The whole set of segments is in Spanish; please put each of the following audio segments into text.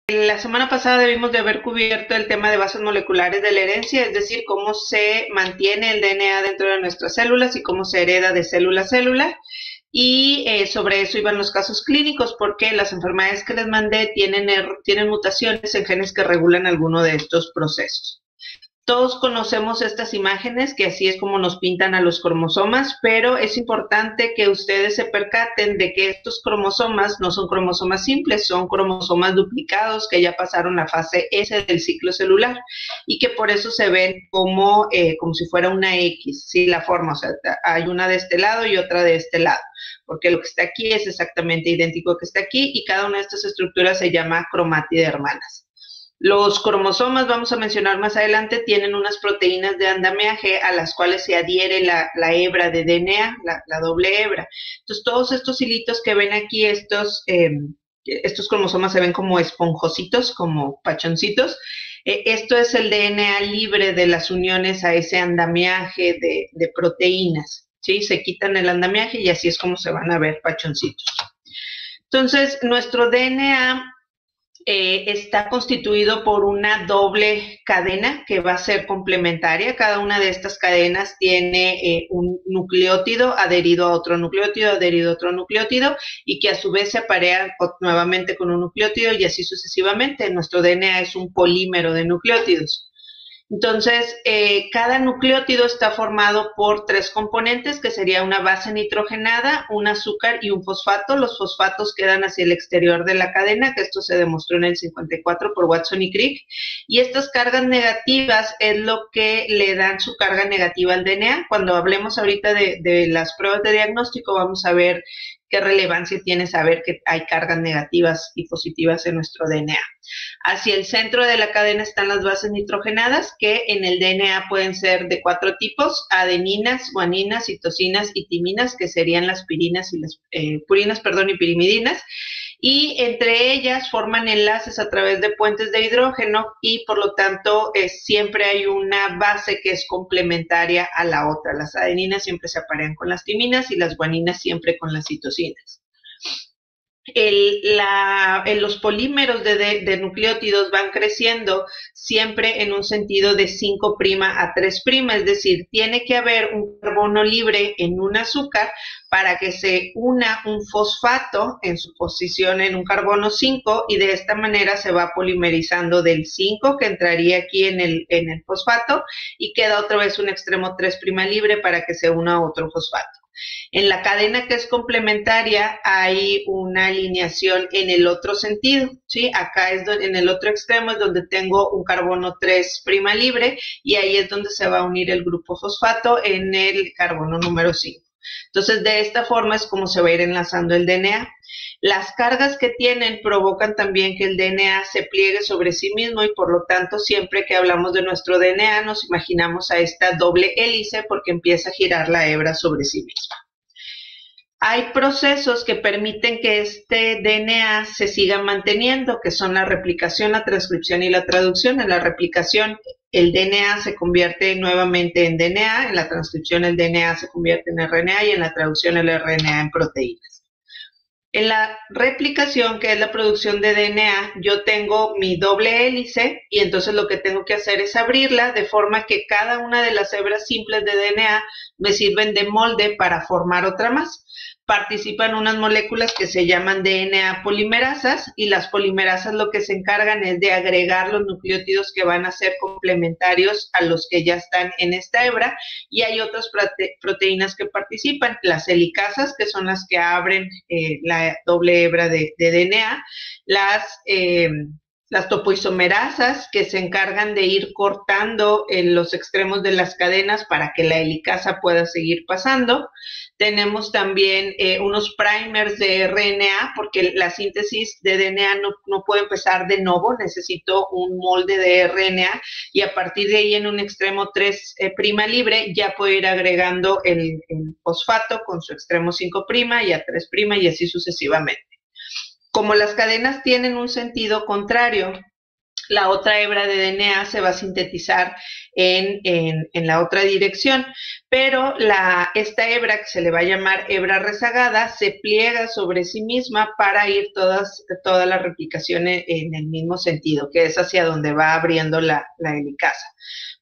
La semana pasada debimos de haber cubierto el tema de bases moleculares de la herencia, es decir, cómo se mantiene el DNA dentro de nuestras células y cómo se hereda de célula a célula. Y sobre eso iban los casos clínicos, porque las enfermedades que les mandé tienen mutaciones en genes que regulan alguno de estos procesos. Todos conocemos estas imágenes, que así es como nos pintan a los cromosomas, pero es importante que ustedes se percaten de que estos cromosomas no son cromosomas simples, son cromosomas duplicados que ya pasaron la fase S del ciclo celular y que por eso se ven como si fuera una X, ¿sí? La forma, o sea, hay una de este lado y otra de este lado, porque lo que está aquí es exactamente idéntico que está aquí y cada una de estas estructuras se llama cromátide hermanas. Los cromosomas, vamos a mencionar más adelante, tienen unas proteínas de andamiaje a las cuales se adhiere la hebra de DNA, la doble hebra. Entonces, todos estos hilitos que ven aquí, estos cromosomas se ven como esponjositos, como pachoncitos. Esto es el DNA libre de las uniones a ese andamiaje de proteínas, ¿sí? Se quitan el andamiaje y así es como se van a ver pachoncitos. Entonces, nuestro DNA está constituido por una doble cadena que va a ser complementaria. Cada una de estas cadenas tiene un nucleótido adherido a otro nucleótido, adherido a otro nucleótido, y que a su vez se aparean nuevamente con un nucleótido y así sucesivamente. Nuestro DNA es un polímero de nucleótidos. Entonces, cada nucleótido está formado por tres componentes, que sería una base nitrogenada, un azúcar y un fosfato. Los fosfatos quedan hacia el exterior de la cadena, que esto se demostró en el 54 por Watson y Crick. Y estas cargas negativas es lo que le dan su carga negativa al DNA. Cuando hablemos ahorita de las pruebas de diagnóstico, vamos a ver qué relevancia tiene saber que hay cargas negativas y positivas en nuestro DNA. Hacia el centro de la cadena están las bases nitrogenadas, que en el DNA pueden ser de 4 tipos: adeninas, guaninas, citosinas y timinas, que serían las purinas y pirimidinas, y entre ellas forman enlaces a través de puentes de hidrógeno y por lo tanto siempre hay una base que es complementaria a la otra. Las adeninas siempre se aparean con las timinas y las guaninas siempre con las citosinas. Los polímeros de nucleótidos van creciendo siempre en un sentido de 5' a 3', es decir, tiene que haber un carbono libre en un azúcar para que se una un fosfato en su posición en un carbono 5 y de esta manera se va polimerizando del 5 que entraría aquí en el fosfato y queda otra vez un extremo 3' libre para que se una a otro fosfato. En la cadena que es complementaria hay una alineación en el otro sentido, ¿sí? Acá es en el otro extremo es donde tengo un carbono 3' libre y ahí es donde se va a unir el grupo fosfato en el carbono número 5. Entonces, de esta forma es como se va a ir enlazando el DNA. Las cargas que tienen provocan también que el DNA se pliegue sobre sí mismo y por lo tanto siempre que hablamos de nuestro DNA nos imaginamos a esta doble hélice porque empieza a girar la hebra sobre sí misma. Hay procesos que permiten que este DNA se siga manteniendo, que son la replicación, la transcripción y la traducción. En la replicación, el DNA se convierte nuevamente en DNA, en la transcripción el DNA se convierte en RNA y en la traducción el RNA en proteínas. En la replicación, que es la producción de DNA, yo tengo mi doble hélice y entonces lo que tengo que hacer es abrirla de forma que cada una de las hebras simples de DNA me sirven de molde para formar otra más. Participan unas moléculas que se llaman DNA polimerasas y las polimerasas lo que se encargan es de agregar los nucleótidos que van a ser complementarios a los que ya están en esta hebra y hay otras proteínas que participan, las helicasas que son las que abren la doble hebra de DNA, las topoisomerasas que se encargan de ir cortando en los extremos de las cadenas para que la helicasa pueda seguir pasando. Tenemos también unos primers de RNA porque la síntesis de DNA no puede empezar de nuevo, necesito un molde de RNA y a partir de ahí en un extremo 3' libre ya puedo ir agregando el fosfato con su extremo 5' y a 3' y así sucesivamente. Como las cadenas tienen un sentido contrario, la otra hebra de DNA se va a sintetizar en la otra dirección, pero esta hebra, que se le va a llamar hebra rezagada, se pliega sobre sí misma para ir toda la replicación en el mismo sentido, que es hacia donde va abriendo la helicasa.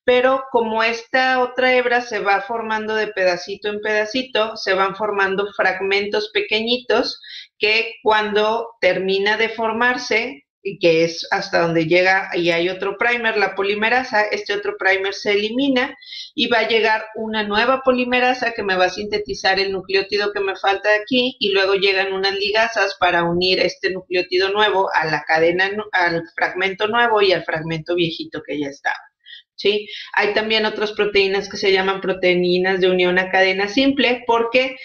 Pero como esta otra hebra se va formando de pedacito en pedacito, se van formando fragmentos pequeñitos que cuando termina de formarse, y que es hasta donde llega y hay otro primer, la polimerasa, este otro primer se elimina y va a llegar una nueva polimerasa que me va a sintetizar el nucleótido que me falta aquí, y luego llegan unas ligasas para unir este nucleótido nuevo a la cadena, al fragmento nuevo y al fragmento viejito que ya estaba. ¿Sí? Hay también otras proteínas que se llaman proteínas de unión a cadena simple, porque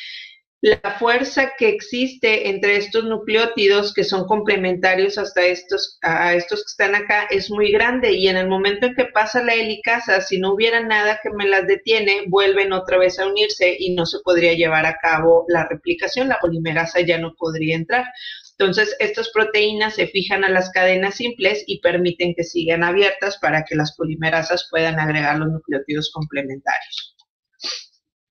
la fuerza que existe entre estos nucleótidos, que son complementarios a estos que están acá, es muy grande, y en el momento en que pasa la helicasa, si no hubiera nada que me las detiene, vuelven otra vez a unirse y no se podría llevar a cabo la replicación, la polimerasa ya no podría entrar. Entonces, estas proteínas se fijan a las cadenas simples y permiten que sigan abiertas para que las polimerasas puedan agregar los nucleótidos complementarios.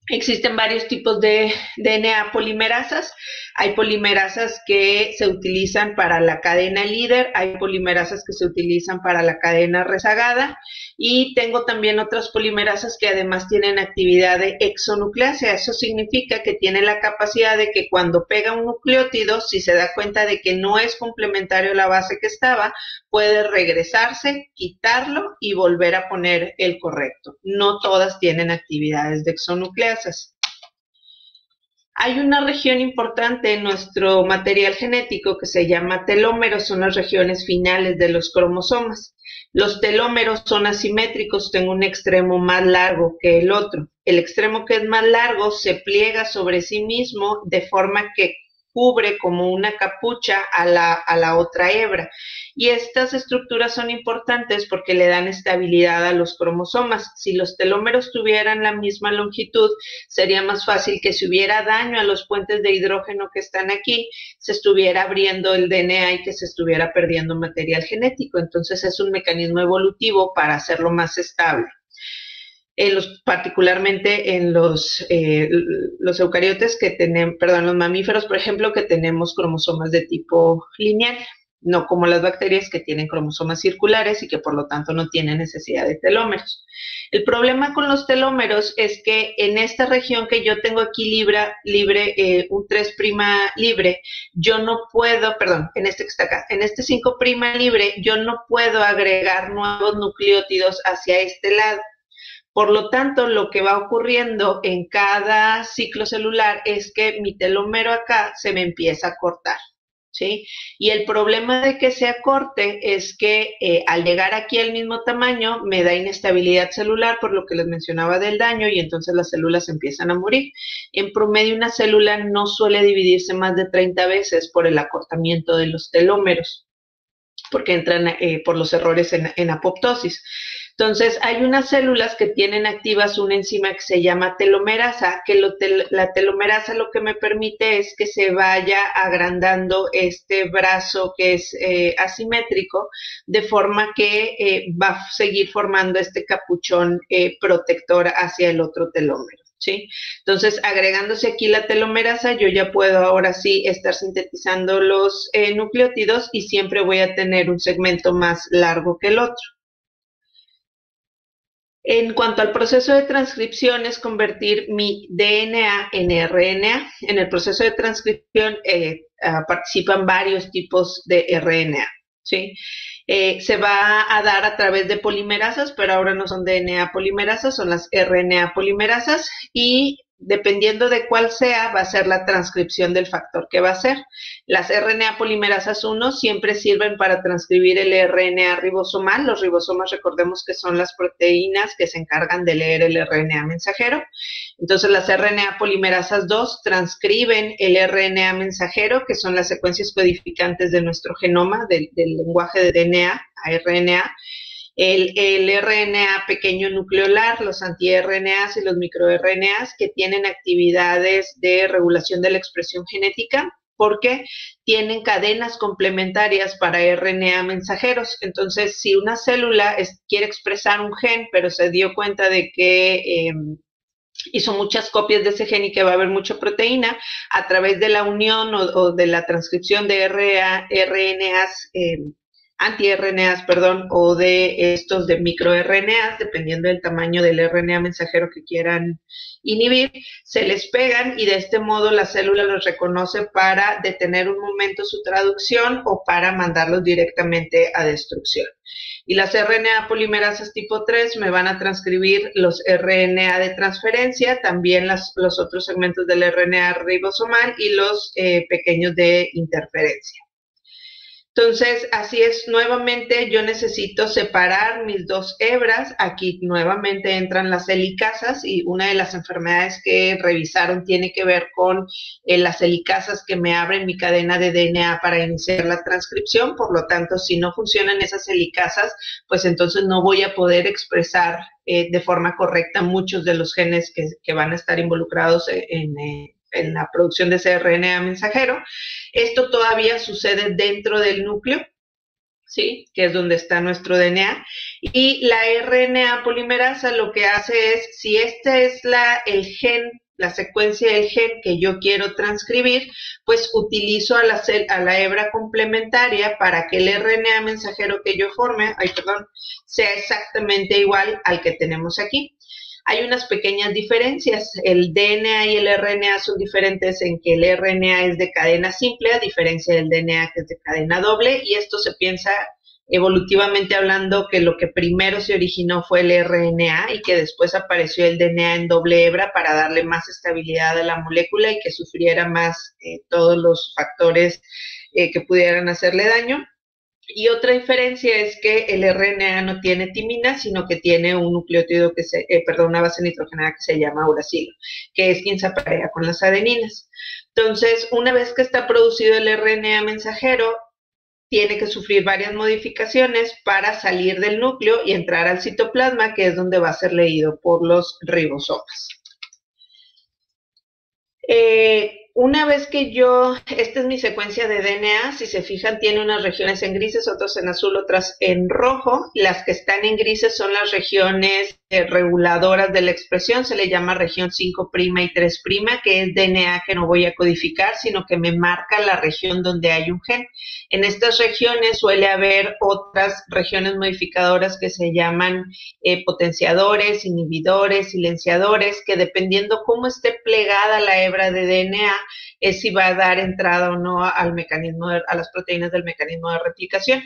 Existen varios tipos de DNA polimerasas. Hay polimerasas que se utilizan para la cadena líder, hay polimerasas que se utilizan para la cadena rezagada, y tengo también otras polimerasas que además tienen actividad de exonucleasa. Eso significa que tiene la capacidad de que cuando pega un nucleótido, si se da cuenta de que no es complementario a la base que estaba, puede regresarse, quitarlo y volver a poner el correcto. No todas tienen actividades de exonucleasas. Hay una región importante en nuestro material genético que se llama telómeros, son las regiones finales de los cromosomas. Los telómeros son asimétricos, tengo un extremo más largo que el otro. El extremo que es más largo se pliega sobre sí mismo de forma que cubre como una capucha a la otra hebra. Y estas estructuras son importantes porque le dan estabilidad a los cromosomas. Si los telómeros tuvieran la misma longitud, sería más fácil que si hubiera daño a los puentes de hidrógeno que están aquí, se estuviera abriendo el DNA y que se estuviera perdiendo material genético. Entonces es un mecanismo evolutivo para hacerlo más estable. Particularmente en los eucariotes que tenemos, los mamíferos, por ejemplo, que tenemos cromosomas de tipo lineal, no como las bacterias que tienen cromosomas circulares y que por lo tanto no tienen necesidad de telómeros. El problema con los telómeros es que en esta región que yo tengo aquí libre, un 3' libre, yo no puedo, en este que está acá, en este 5' libre, yo no puedo agregar nuevos nucleótidos hacia este lado. Por lo tanto, lo que va ocurriendo en cada ciclo celular es que mi telómero acá se me empieza a cortar, ¿sí? Y el problema de que se acorte es que al llegar aquí al mismo tamaño me da inestabilidad celular, por lo que les mencionaba del daño, y entonces las células empiezan a morir. En promedio, una célula no suele dividirse más de 30 veces por el acortamiento de los telómeros, porque entran por los errores en apoptosis. Entonces, hay unas células que tienen activas una enzima que se llama telomerasa, que la telomerasa lo que me permite es que se vaya agrandando este brazo que es asimétrico, de forma que va a seguir formando este capuchón protector hacia el otro telómero. ¿Sí? Entonces, agregándose aquí la telomerasa, yo ya puedo ahora sí estar sintetizando los nucleótidos y siempre voy a tener un segmento más largo que el otro. En cuanto al proceso de transcripción, es convertir mi DNA en RNA. En el proceso de transcripción participan varios tipos de RNA, ¿sí? Se va a dar a través de polimerasas, pero ahora no son DNA polimerasas, son las RNA polimerasas, y dependiendo de cuál sea, va a ser la transcripción del factor que va a ser. Las RNA polimerasas 1 siempre sirven para transcribir el RNA ribosomal. Los ribosomas, recordemos que son las proteínas que se encargan de leer el RNA mensajero. Entonces, las RNA polimerasas 2 transcriben el RNA mensajero, que son las secuencias codificantes de nuestro genoma, del lenguaje de DNA a RNA. El RNA pequeño nucleolar, los anti-RNAs y los microRNAs, que tienen actividades de regulación de la expresión genética, porque tienen cadenas complementarias para RNA mensajeros. Entonces, si una célula quiere expresar un gen, pero se dio cuenta de que hizo muchas copias de ese gen y que va a haber mucha proteína, a través de la unión o de la transcripción de RNAs, anti-RNAs, perdón, o de estos de microRNAs, dependiendo del tamaño del RNA mensajero que quieran inhibir, se les pegan y de este modo la célula los reconoce para detener un momento su traducción o para mandarlos directamente a destrucción. Y las RNA polimerasas tipo 3 me van a transcribir los RNA de transferencia, también los otros segmentos del RNA ribosomal y los pequeños de interferencia. Entonces, así es, nuevamente yo necesito separar mis dos hebras. Aquí nuevamente entran las helicasas y una de las enfermedades que revisaron tiene que ver con las helicasas que me abren mi cadena de DNA para iniciar la transcripción. Por lo tanto, si no funcionan esas helicasas, pues entonces no voy a poder expresar de forma correcta muchos de los genes que van a estar involucrados en la producción de ese RNA mensajero. Esto todavía sucede dentro del núcleo, ¿sí? Que es donde está nuestro DNA. Y la RNA polimerasa lo que hace es, si este es el gen, la secuencia del gen que yo quiero transcribir, pues utilizo a la hebra complementaria para que el RNA mensajero que yo forme, sea exactamente igual al que tenemos aquí. Hay unas pequeñas diferencias. El DNA y el RNA son diferentes en que el RNA es de cadena simple, a diferencia del DNA que es de cadena doble, y esto se piensa evolutivamente hablando que lo que primero se originó fue el RNA y que después apareció el DNA en doble hebra para darle más estabilidad a la molécula y que sufriera más todos los factores que pudieran hacerle daño. Y otra diferencia es que el RNA no tiene timina, sino que tiene un nucleótido una base nitrogenada que se llama uracilo, que es quien se aparea con las adeninas. Entonces, una vez que está producido el RNA mensajero, tiene que sufrir varias modificaciones para salir del núcleo y entrar al citoplasma, que es donde va a ser leído por los ribosomas. Una vez que esta es mi secuencia de DNA, si se fijan tiene unas regiones en grises, otras en azul, otras en rojo. Las que están en grises son las regiones reguladoras de la expresión, se le llama región 5' y 3', que es DNA que no voy a codificar, sino que me marca la región donde hay un gen. En estas regiones suele haber otras regiones modificadoras que se llaman potenciadores, inhibidores, silenciadores, que dependiendo cómo esté plegada la hebra de DNA, es si va a dar entrada o no al mecanismo a las proteínas del mecanismo de replicación.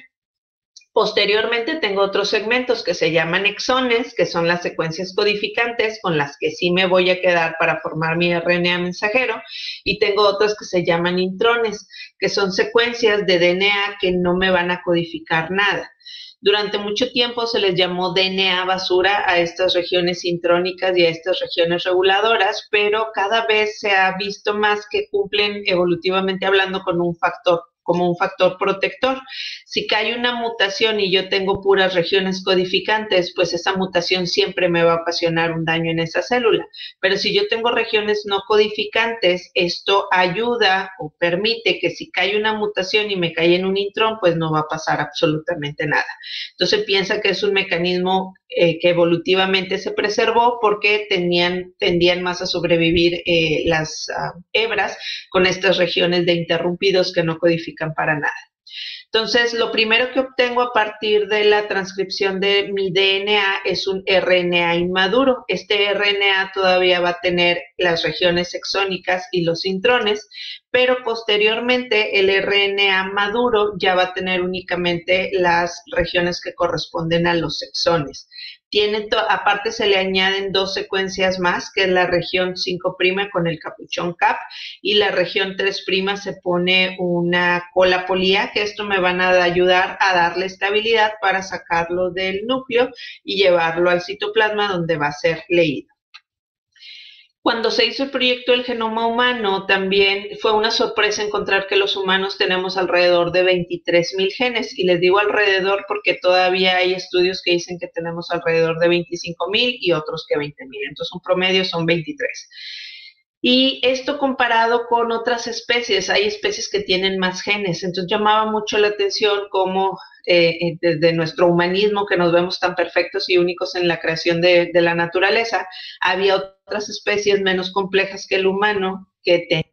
Posteriormente tengo otros segmentos que se llaman exones, que son las secuencias codificantes con las que sí me voy a quedar para formar mi RNA mensajero, y tengo otras que se llaman intrones, que son secuencias de DNA que no me van a codificar nada. Durante mucho tiempo se les llamó DNA basura a estas regiones intrónicas y a estas regiones reguladoras, pero cada vez se ha visto más que cumplen evolutivamente hablando con como un factor protector. Si cae una mutación y yo tengo puras regiones codificantes, pues esa mutación siempre me va a ocasionar un daño en esa célula. Pero si yo tengo regiones no codificantes, esto ayuda o permite que si cae una mutación y me cae en un intrón, pues no va a pasar absolutamente nada. Entonces piensa que es un mecanismo que evolutivamente se preservó porque tendían más a sobrevivir las hebras con estas regiones de interrumpidos que no codifican para nada. Entonces, lo primero que obtengo a partir de la transcripción de mi DNA es un RNA inmaduro. Este RNA todavía va a tener las regiones exónicas y los intrones, pero posteriormente el RNA maduro ya va a tener únicamente las regiones que corresponden a los exones. Aparte se le añaden dos secuencias más, que es la región 5' con el capuchón CAP, y la región 3' se pone una cola polía, que esto me van a ayudar a darle estabilidad para sacarlo del núcleo y llevarlo al citoplasma donde va a ser leído. Cuando se hizo el proyecto del genoma humano, también fue una sorpresa encontrar que los humanos tenemos alrededor de 23,000 genes, y les digo alrededor porque todavía hay estudios que dicen que tenemos alrededor de 25,000 y otros que 20,000, entonces un promedio son 23. Y esto comparado con otras especies, hay especies que tienen más genes, entonces llamaba mucho la atención cómo desde nuestro humanismo, que nos vemos tan perfectos y únicos en la creación de la naturaleza, había otras especies menos complejas que el humano que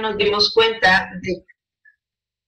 nos dimos cuenta de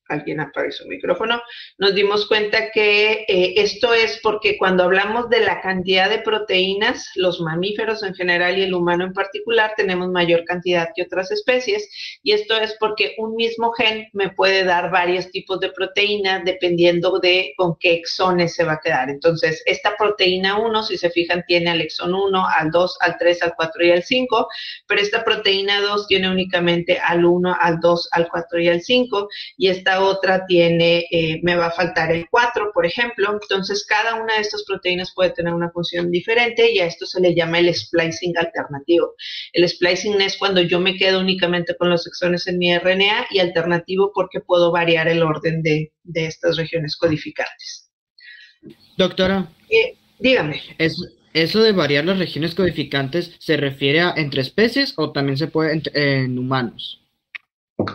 alguien apague su micrófono, nos dimos cuenta que esto es porque cuando hablamos de la cantidad de proteínas, los mamíferos en general y el humano en particular tenemos mayor cantidad que otras especies, y esto es porque un mismo gen me puede dar varios tipos de proteínas dependiendo de con qué exones se va a quedar. Entonces, esta proteína 1, si se fijan, tiene al exón 1, al 2, al 3, al 4 y al 5, pero esta proteína 2 tiene únicamente al 1, al 2, al 4 y al 5, y esta otra tiene, me va a faltar el 4, por ejemplo. Entonces, cada una de estas proteínas puede tener una función diferente y a esto se le llama el splicing alternativo. El splicing es cuando yo me quedo únicamente con los exones en mi RNA, y alternativo porque puedo variar el orden de estas regiones codificantes. Doctora, Dígame. ¿eso de variar las regiones codificantes se refiere a entre especies o también se puede en humanos?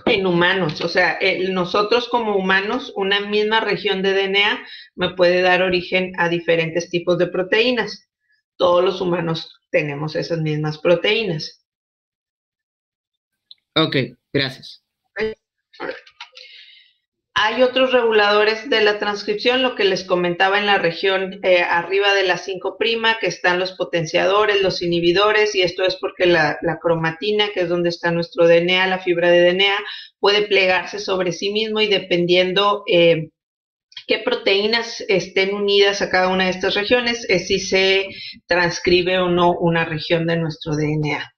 En humanos, o sea, nosotros como humanos, una misma región de DNA me puede dar origen a diferentes tipos de proteínas. Todos los humanos tenemos esas mismas proteínas. Ok, gracias. Hay otros reguladores de la transcripción, lo que les comentaba en la región arriba de la 5', que están los potenciadores, los inhibidores, y esto es porque la cromatina, que es donde está nuestro DNA, la fibra de DNA, puede plegarse sobre sí mismo, y dependiendo qué proteínas estén unidas a cada una de estas regiones, es si se transcribe o no una región de nuestro DNA.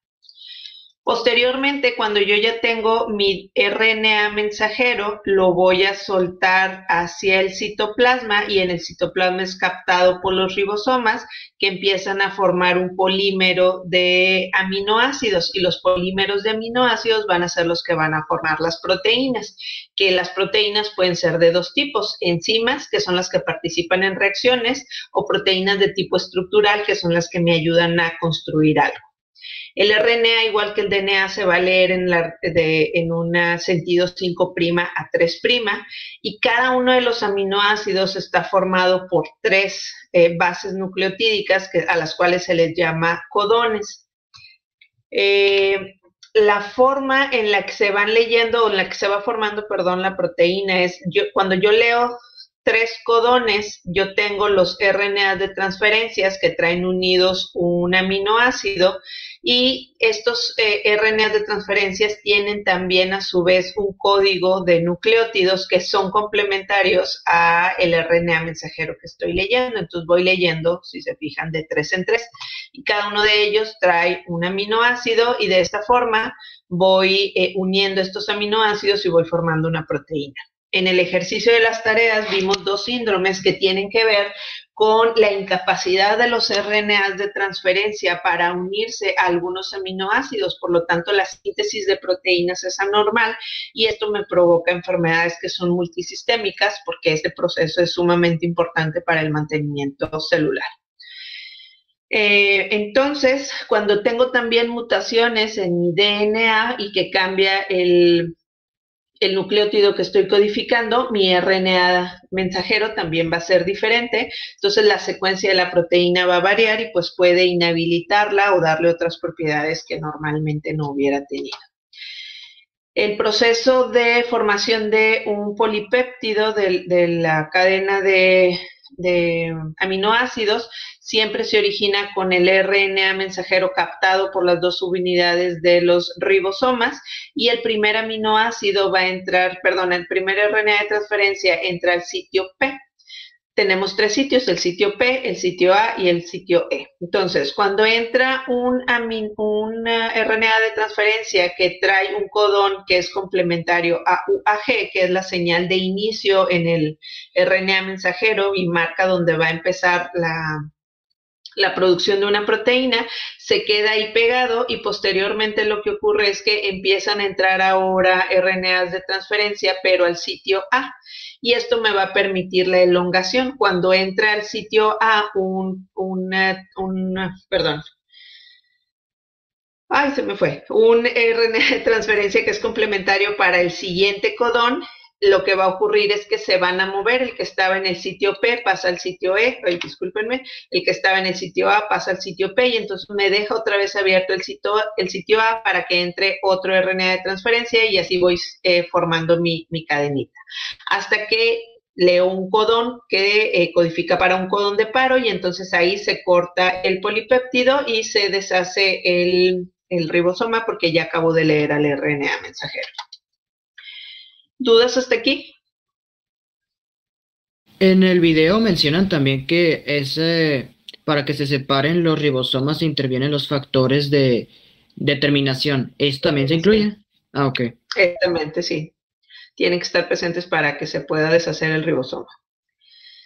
Posteriormente, cuando yo ya tengo mi RNA mensajero, lo voy a soltar hacia el citoplasma, y en el citoplasma es captado por los ribosomas, que empiezan a formar un polímero de aminoácidos, y los polímeros de aminoácidos van a ser los que van a formar las proteínas, que las proteínas pueden ser de dos tipos: enzimas, que son las que participan en reacciones, o proteínas de tipo estructural, que son las que me ayudan a construir algo. El RNA, igual que el DNA, se va a leer en un sentido 5' a 3', y cada uno de los aminoácidos está formado por 3 bases nucleotídicas a las cuales se les llama codones. La forma en la que se van leyendo, o en la que se va formando, perdón, la proteína es, cuando yo leo 3 codones, yo tengo los RNA de transferencias que traen unidos un aminoácido, y estos RNA de transferencias tienen también a su vez un código de nucleótidos que son complementarios a el RNA mensajero que estoy leyendo. Entonces voy leyendo, si se fijan, de 3 en 3, y cada uno de ellos trae un aminoácido, y de esta forma voy uniendo estos aminoácidos y voy formando una proteína. En el ejercicio de las tareas vimos 2 síndromes que tienen que ver con la incapacidad de los RNAs de transferencia para unirse a algunos aminoácidos. Por lo tanto, la síntesis de proteínas es anormal, y esto me provoca enfermedades que son multisistémicas, porque este proceso es sumamente importante para el mantenimiento celular. Entonces, cuando tengo también mutaciones en mi DNA y que cambia el nucleótido que estoy codificando, mi RNA mensajero también va a ser diferente. Entonces la secuencia de la proteína va a variar, y pues puede inhabilitarla o darle otras propiedades que normalmente no hubiera tenido. El proceso de formación de un polipéptido de la cadena de aminoácidos siempre se origina con el RNA mensajero captado por las 2 subunidades de los ribosomas, y el primer aminoácido va a entrar, perdón, el primer RNA de transferencia entra al sitio P. Tenemos 3 sitios: el sitio P, el sitio A y el sitio E. Entonces, cuando entra un RNA de transferencia que trae un codón que es complementario a UAG, que es la señal de inicio en el RNA mensajero y marca donde va a empezar la producción de una proteína, se queda ahí pegado y posteriormente lo que ocurre es que empiezan a entrar ahora RNAs de transferencia, pero al sitio A. Y esto me va a permitir la elongación. Cuando entra al sitio A un RNA de transferencia que es complementario para el siguiente codón, lo que va a ocurrir es que se van a mover. El que estaba en el sitio P pasa al sitio E, discúlpenme, el que estaba en el sitio A pasa al sitio P y entonces me deja otra vez abierto el sitio A para que entre otro RNA de transferencia y así voy formando mi cadenita. Hasta que leo un codón que codifica para un codón de paro y entonces ahí se corta el polipéptido y se deshace el ribosoma porque ya acabo de leer al RNA mensajero. ¿Dudas hasta aquí? En el video mencionan también que para que se separen los ribosomas intervienen los factores de determinación. ¿Esto también se incluye? Ah, ok. Exactamente, sí. Tienen que estar presentes para que se pueda deshacer el ribosoma.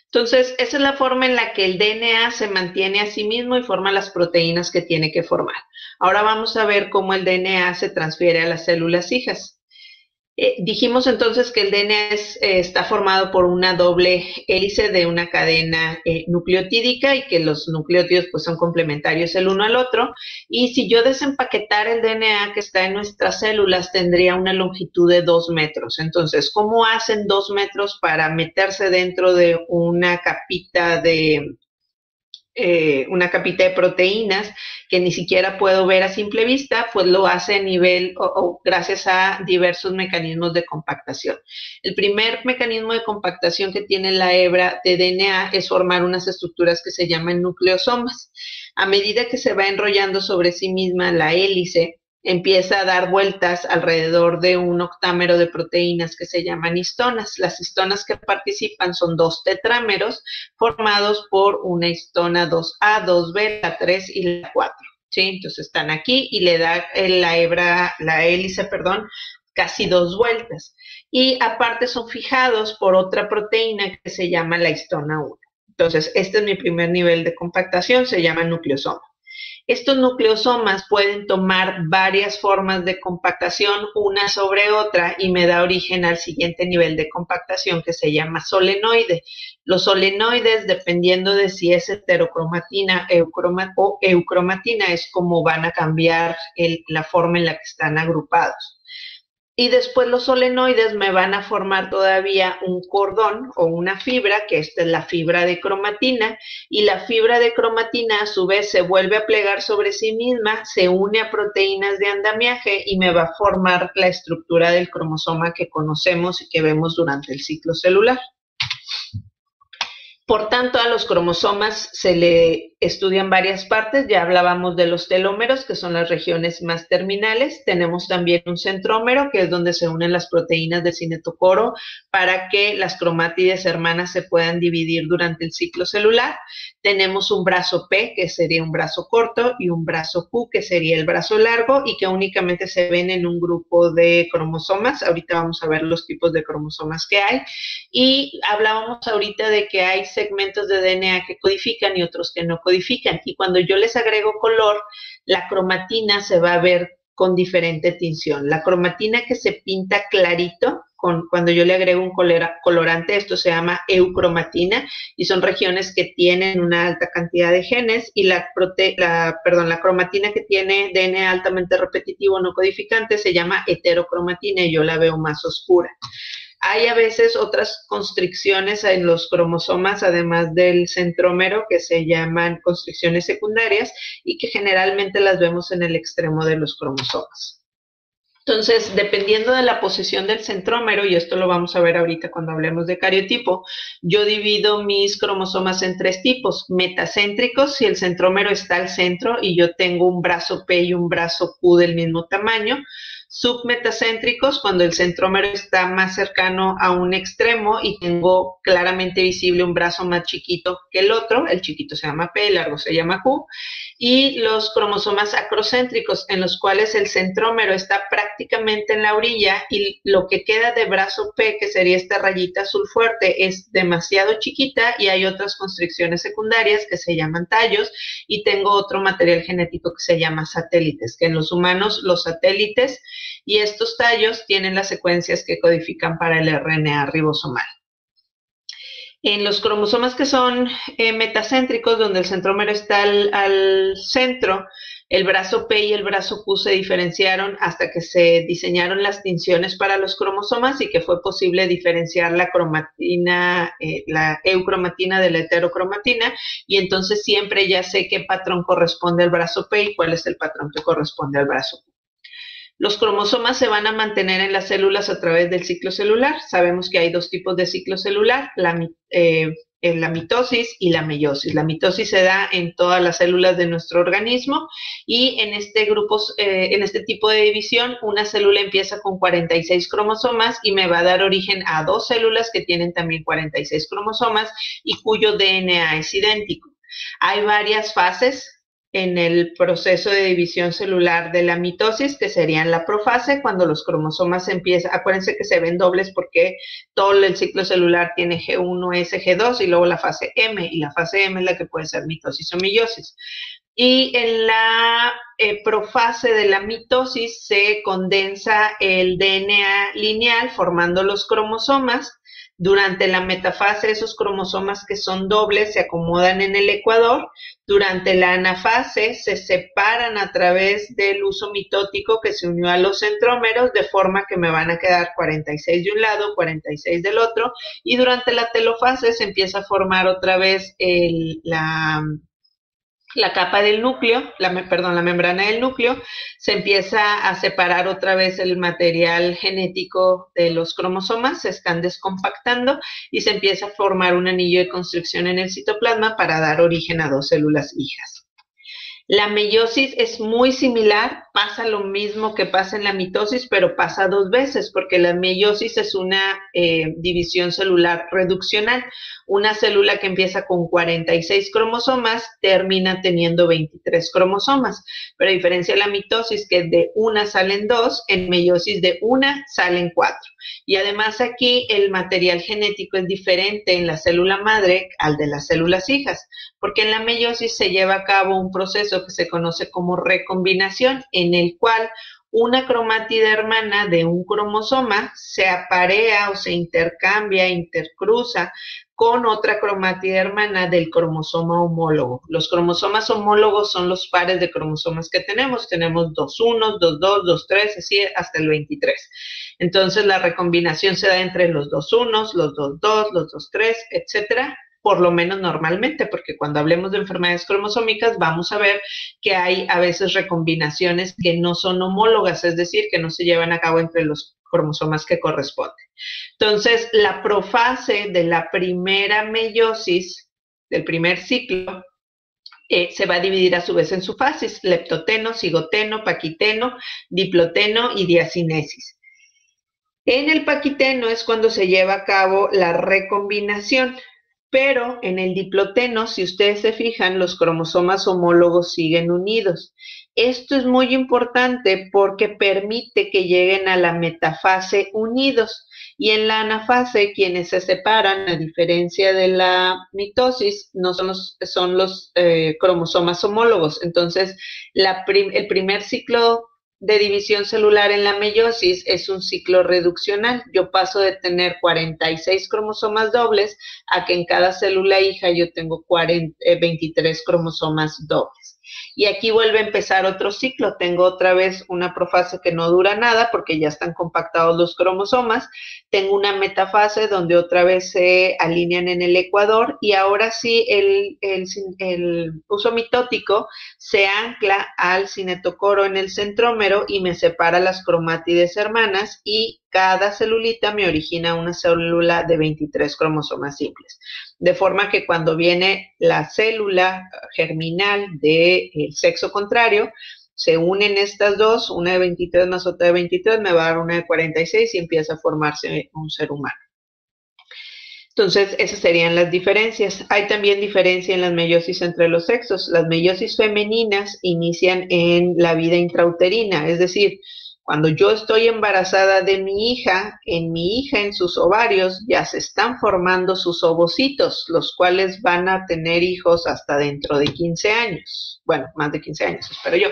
Entonces, esa es la forma en la que el DNA se mantiene a sí mismo y forma las proteínas que tiene que formar. Ahora vamos a ver cómo el DNA se transfiere a las células hijas. Dijimos entonces que el DNA está formado por una doble hélice de una cadena nucleotídica y que los nucleótidos pues son complementarios el uno al otro. Y si yo desempaquetara el DNA que está en nuestras células tendría una longitud de 2 metros. Entonces, ¿cómo hacen 2 metros para meterse dentro de una capita de proteínas que ni siquiera puedo ver a simple vista? Pues lo hace a nivel gracias a diversos mecanismos de compactación. El primer mecanismo de compactación que tiene la hebra de DNA es formar unas estructuras que se llaman nucleosomas. A medida que se va enrollando sobre sí misma la hélice, empieza a dar vueltas alrededor de un octámero de proteínas que se llaman histonas. Las histonas que participan son 2 tetrámeros formados por una histona 2A, 2B, la 3 y la 4. ¿Sí? Entonces están aquí y le da la hélice, casi 2 vueltas. Y aparte son fijados por otra proteína que se llama la histona 1. Entonces, este es mi primer nivel de compactación, se llama nucleosoma. Estos nucleosomas pueden tomar varias formas de compactación una sobre otra y me da origen al siguiente nivel de compactación que se llama solenoide. Los solenoides, dependiendo de si es heterocromatina o eucromatina, es como van a cambiar la forma en la que están agrupados. Y después los solenoides me van a formar todavía un cordón o una fibra, que esta es la fibra de cromatina, y la fibra de cromatina a su vez se vuelve a plegar sobre sí misma, se une a proteínas de andamiaje y me va a formar la estructura del cromosoma que conocemos y que vemos durante el ciclo celular. Por tanto, a los cromosomas se le estudian varias partes. Ya hablábamos de los telómeros, que son las regiones más terminales. Tenemos también un centrómero, que es donde se unen las proteínas del cinetocoro para que las cromátides hermanas se puedan dividir durante el ciclo celular. Tenemos un brazo P, que sería un brazo corto, y un brazo Q, que sería el brazo largo, y que únicamente se ven en un grupo de cromosomas. Ahorita vamos a ver los tipos de cromosomas que hay. Y hablábamos ahorita de que hay segmentos de DNA que codifican y otros que no codifican. Y cuando yo les agrego color, la cromatina se va a ver con diferente tinción. La cromatina que se pinta clarito, cuando yo le agrego un colorante, esto se llama eucromatina y son regiones que tienen una alta cantidad de genes, y la cromatina que tiene DNA altamente repetitivo no codificante se llama heterocromatina y yo la veo más oscura. Hay a veces otras constricciones en los cromosomas, además del centrómero, que se llaman constricciones secundarias y que generalmente las vemos en el extremo de los cromosomas. Entonces, dependiendo de la posición del centrómero, y esto lo vamos a ver ahorita cuando hablemos de cariotipo, yo divido mis cromosomas en 3 tipos: metacéntricos, si el centrómero está al centro y yo tengo un brazo P y un brazo Q del mismo tamaño; submetacéntricos, cuando el centrómero está más cercano a un extremo y tengo claramente visible un brazo más chiquito que el otro. El chiquito se llama P, el largo se llama Q. Y los cromosomas acrocéntricos, en los cuales el centrómero está prácticamente en la orilla y lo que queda de brazo P, que sería esta rayita azul fuerte, es demasiado chiquita, y hay otras constricciones secundarias que se llaman tallos, y tengo otro material genético que se llama satélites, que en los humanos los satélites y estos tallos tienen las secuencias que codifican para el RNA ribosomal. En los cromosomas que son metacéntricos, donde el centrómero está al centro, el brazo P y el brazo Q se diferenciaron hasta que se diseñaron las tinciones para los cromosomas y que fue posible diferenciar la cromatina, la eucromatina de la heterocromatina, y entonces siempre ya sé qué patrón corresponde al brazo P y cuál es el patrón que corresponde al brazo Q. Los cromosomas se van a mantener en las células a través del ciclo celular. Sabemos que hay dos tipos de ciclo celular, la mitosis y la meiosis. La mitosis se da en todas las células de nuestro organismo, y en este tipo de división, una célula empieza con 46 cromosomas y me va a dar origen a dos células que tienen también 46 cromosomas y cuyo DNA es idéntico. Hay varias fases en el proceso de división celular de la mitosis, que serían la profase, cuando los cromosomas empiezan, acuérdense que se ven dobles porque todo el ciclo celular tiene G1, S, G2, y luego la fase M, y la fase M es la que puede ser mitosis o meiosis. Y en la profase de la mitosis se condensa el DNA lineal formando los cromosomas. Durante la metafase, esos cromosomas que son dobles se acomodan en el ecuador. Durante la anafase se separan a través del uso mitótico que se unió a los centrómeros, de forma que me van a quedar 46 de un lado, 46 del otro. Y durante la telofase se empieza a formar otra vez la capa del núcleo, la membrana del núcleo, se empieza a separar otra vez el material genético de los cromosomas, se están descompactando y se empieza a formar un anillo de constricción en el citoplasma para dar origen a dos células hijas. La meiosis es muy similar, pasa lo mismo que pasa en la mitosis, pero pasa dos veces, porque la meiosis es una división celular reduccional. Una célula que empieza con 46 cromosomas termina teniendo 23 cromosomas, pero a diferencia de la mitosis, que de una salen dos, en meiosis de una salen cuatro. Y además aquí el material genético es diferente en la célula madre al de las células hijas, porque en la meiosis se lleva a cabo un proceso que se conoce como recombinación, en el cual una cromátida hermana de un cromosoma se aparea o se intercambia, intercruza con otra cromátida hermana del cromosoma homólogo. Los cromosomas homólogos son los pares de cromosomas que tenemos. Tenemos 2 unos, 2 dos, 2 tres, así hasta el 23. Entonces la recombinación se da entre los 2 unos, los 2 dos, los 2 tres, etcétera, por lo menos normalmente, porque cuando hablemos de enfermedades cromosómicas vamos a ver que hay a veces recombinaciones que no son homólogas, es decir, que no se llevan a cabo entre los cromosomas que corresponden. Entonces, la profase de la primera meiosis, del primer ciclo, se va a dividir a su vez en subfases: leptoteno, cigoteno, paquiteno, diploteno y diacinesis. En el paquiteno es cuando se lleva a cabo la recombinación, pero en el diploteno, si ustedes se fijan, los cromosomas homólogos siguen unidos. Esto es muy importante porque permite que lleguen a la metafase unidos. Y en la anafase, quienes se separan, a diferencia de la mitosis, no son los cromosomas homólogos. Entonces, el primer ciclo de división celular en la meiosis es un ciclo reduccional. Yo paso de tener 46 cromosomas dobles a que en cada célula hija yo tengo 23 cromosomas dobles. Y aquí vuelve a empezar otro ciclo. Tengo otra vez una profase que no dura nada porque ya están compactados los cromosomas. Tengo una metafase donde otra vez se alinean en el ecuador, y ahora sí el uso mitótico se ancla al cinetocoro en el centrómero y me separa las cromátides hermanas, y cada celulita me origina una célula de 23 cromosomas simples. De forma que cuando viene la célula germinal del sexo contrario, se unen estas dos, una de 23 más otra de 23, me va a dar una de 46 y empieza a formarse un ser humano. Entonces, esas serían las diferencias. Hay también diferencia en las meiosis entre los sexos. Las meiosis femeninas inician en la vida intrauterina, es decir, cuando yo estoy embarazada de mi hija, en sus ovarios ya se están formando sus ovocitos, los cuales van a tener hijos hasta dentro de 15 años. Bueno, más de 15 años, espero yo.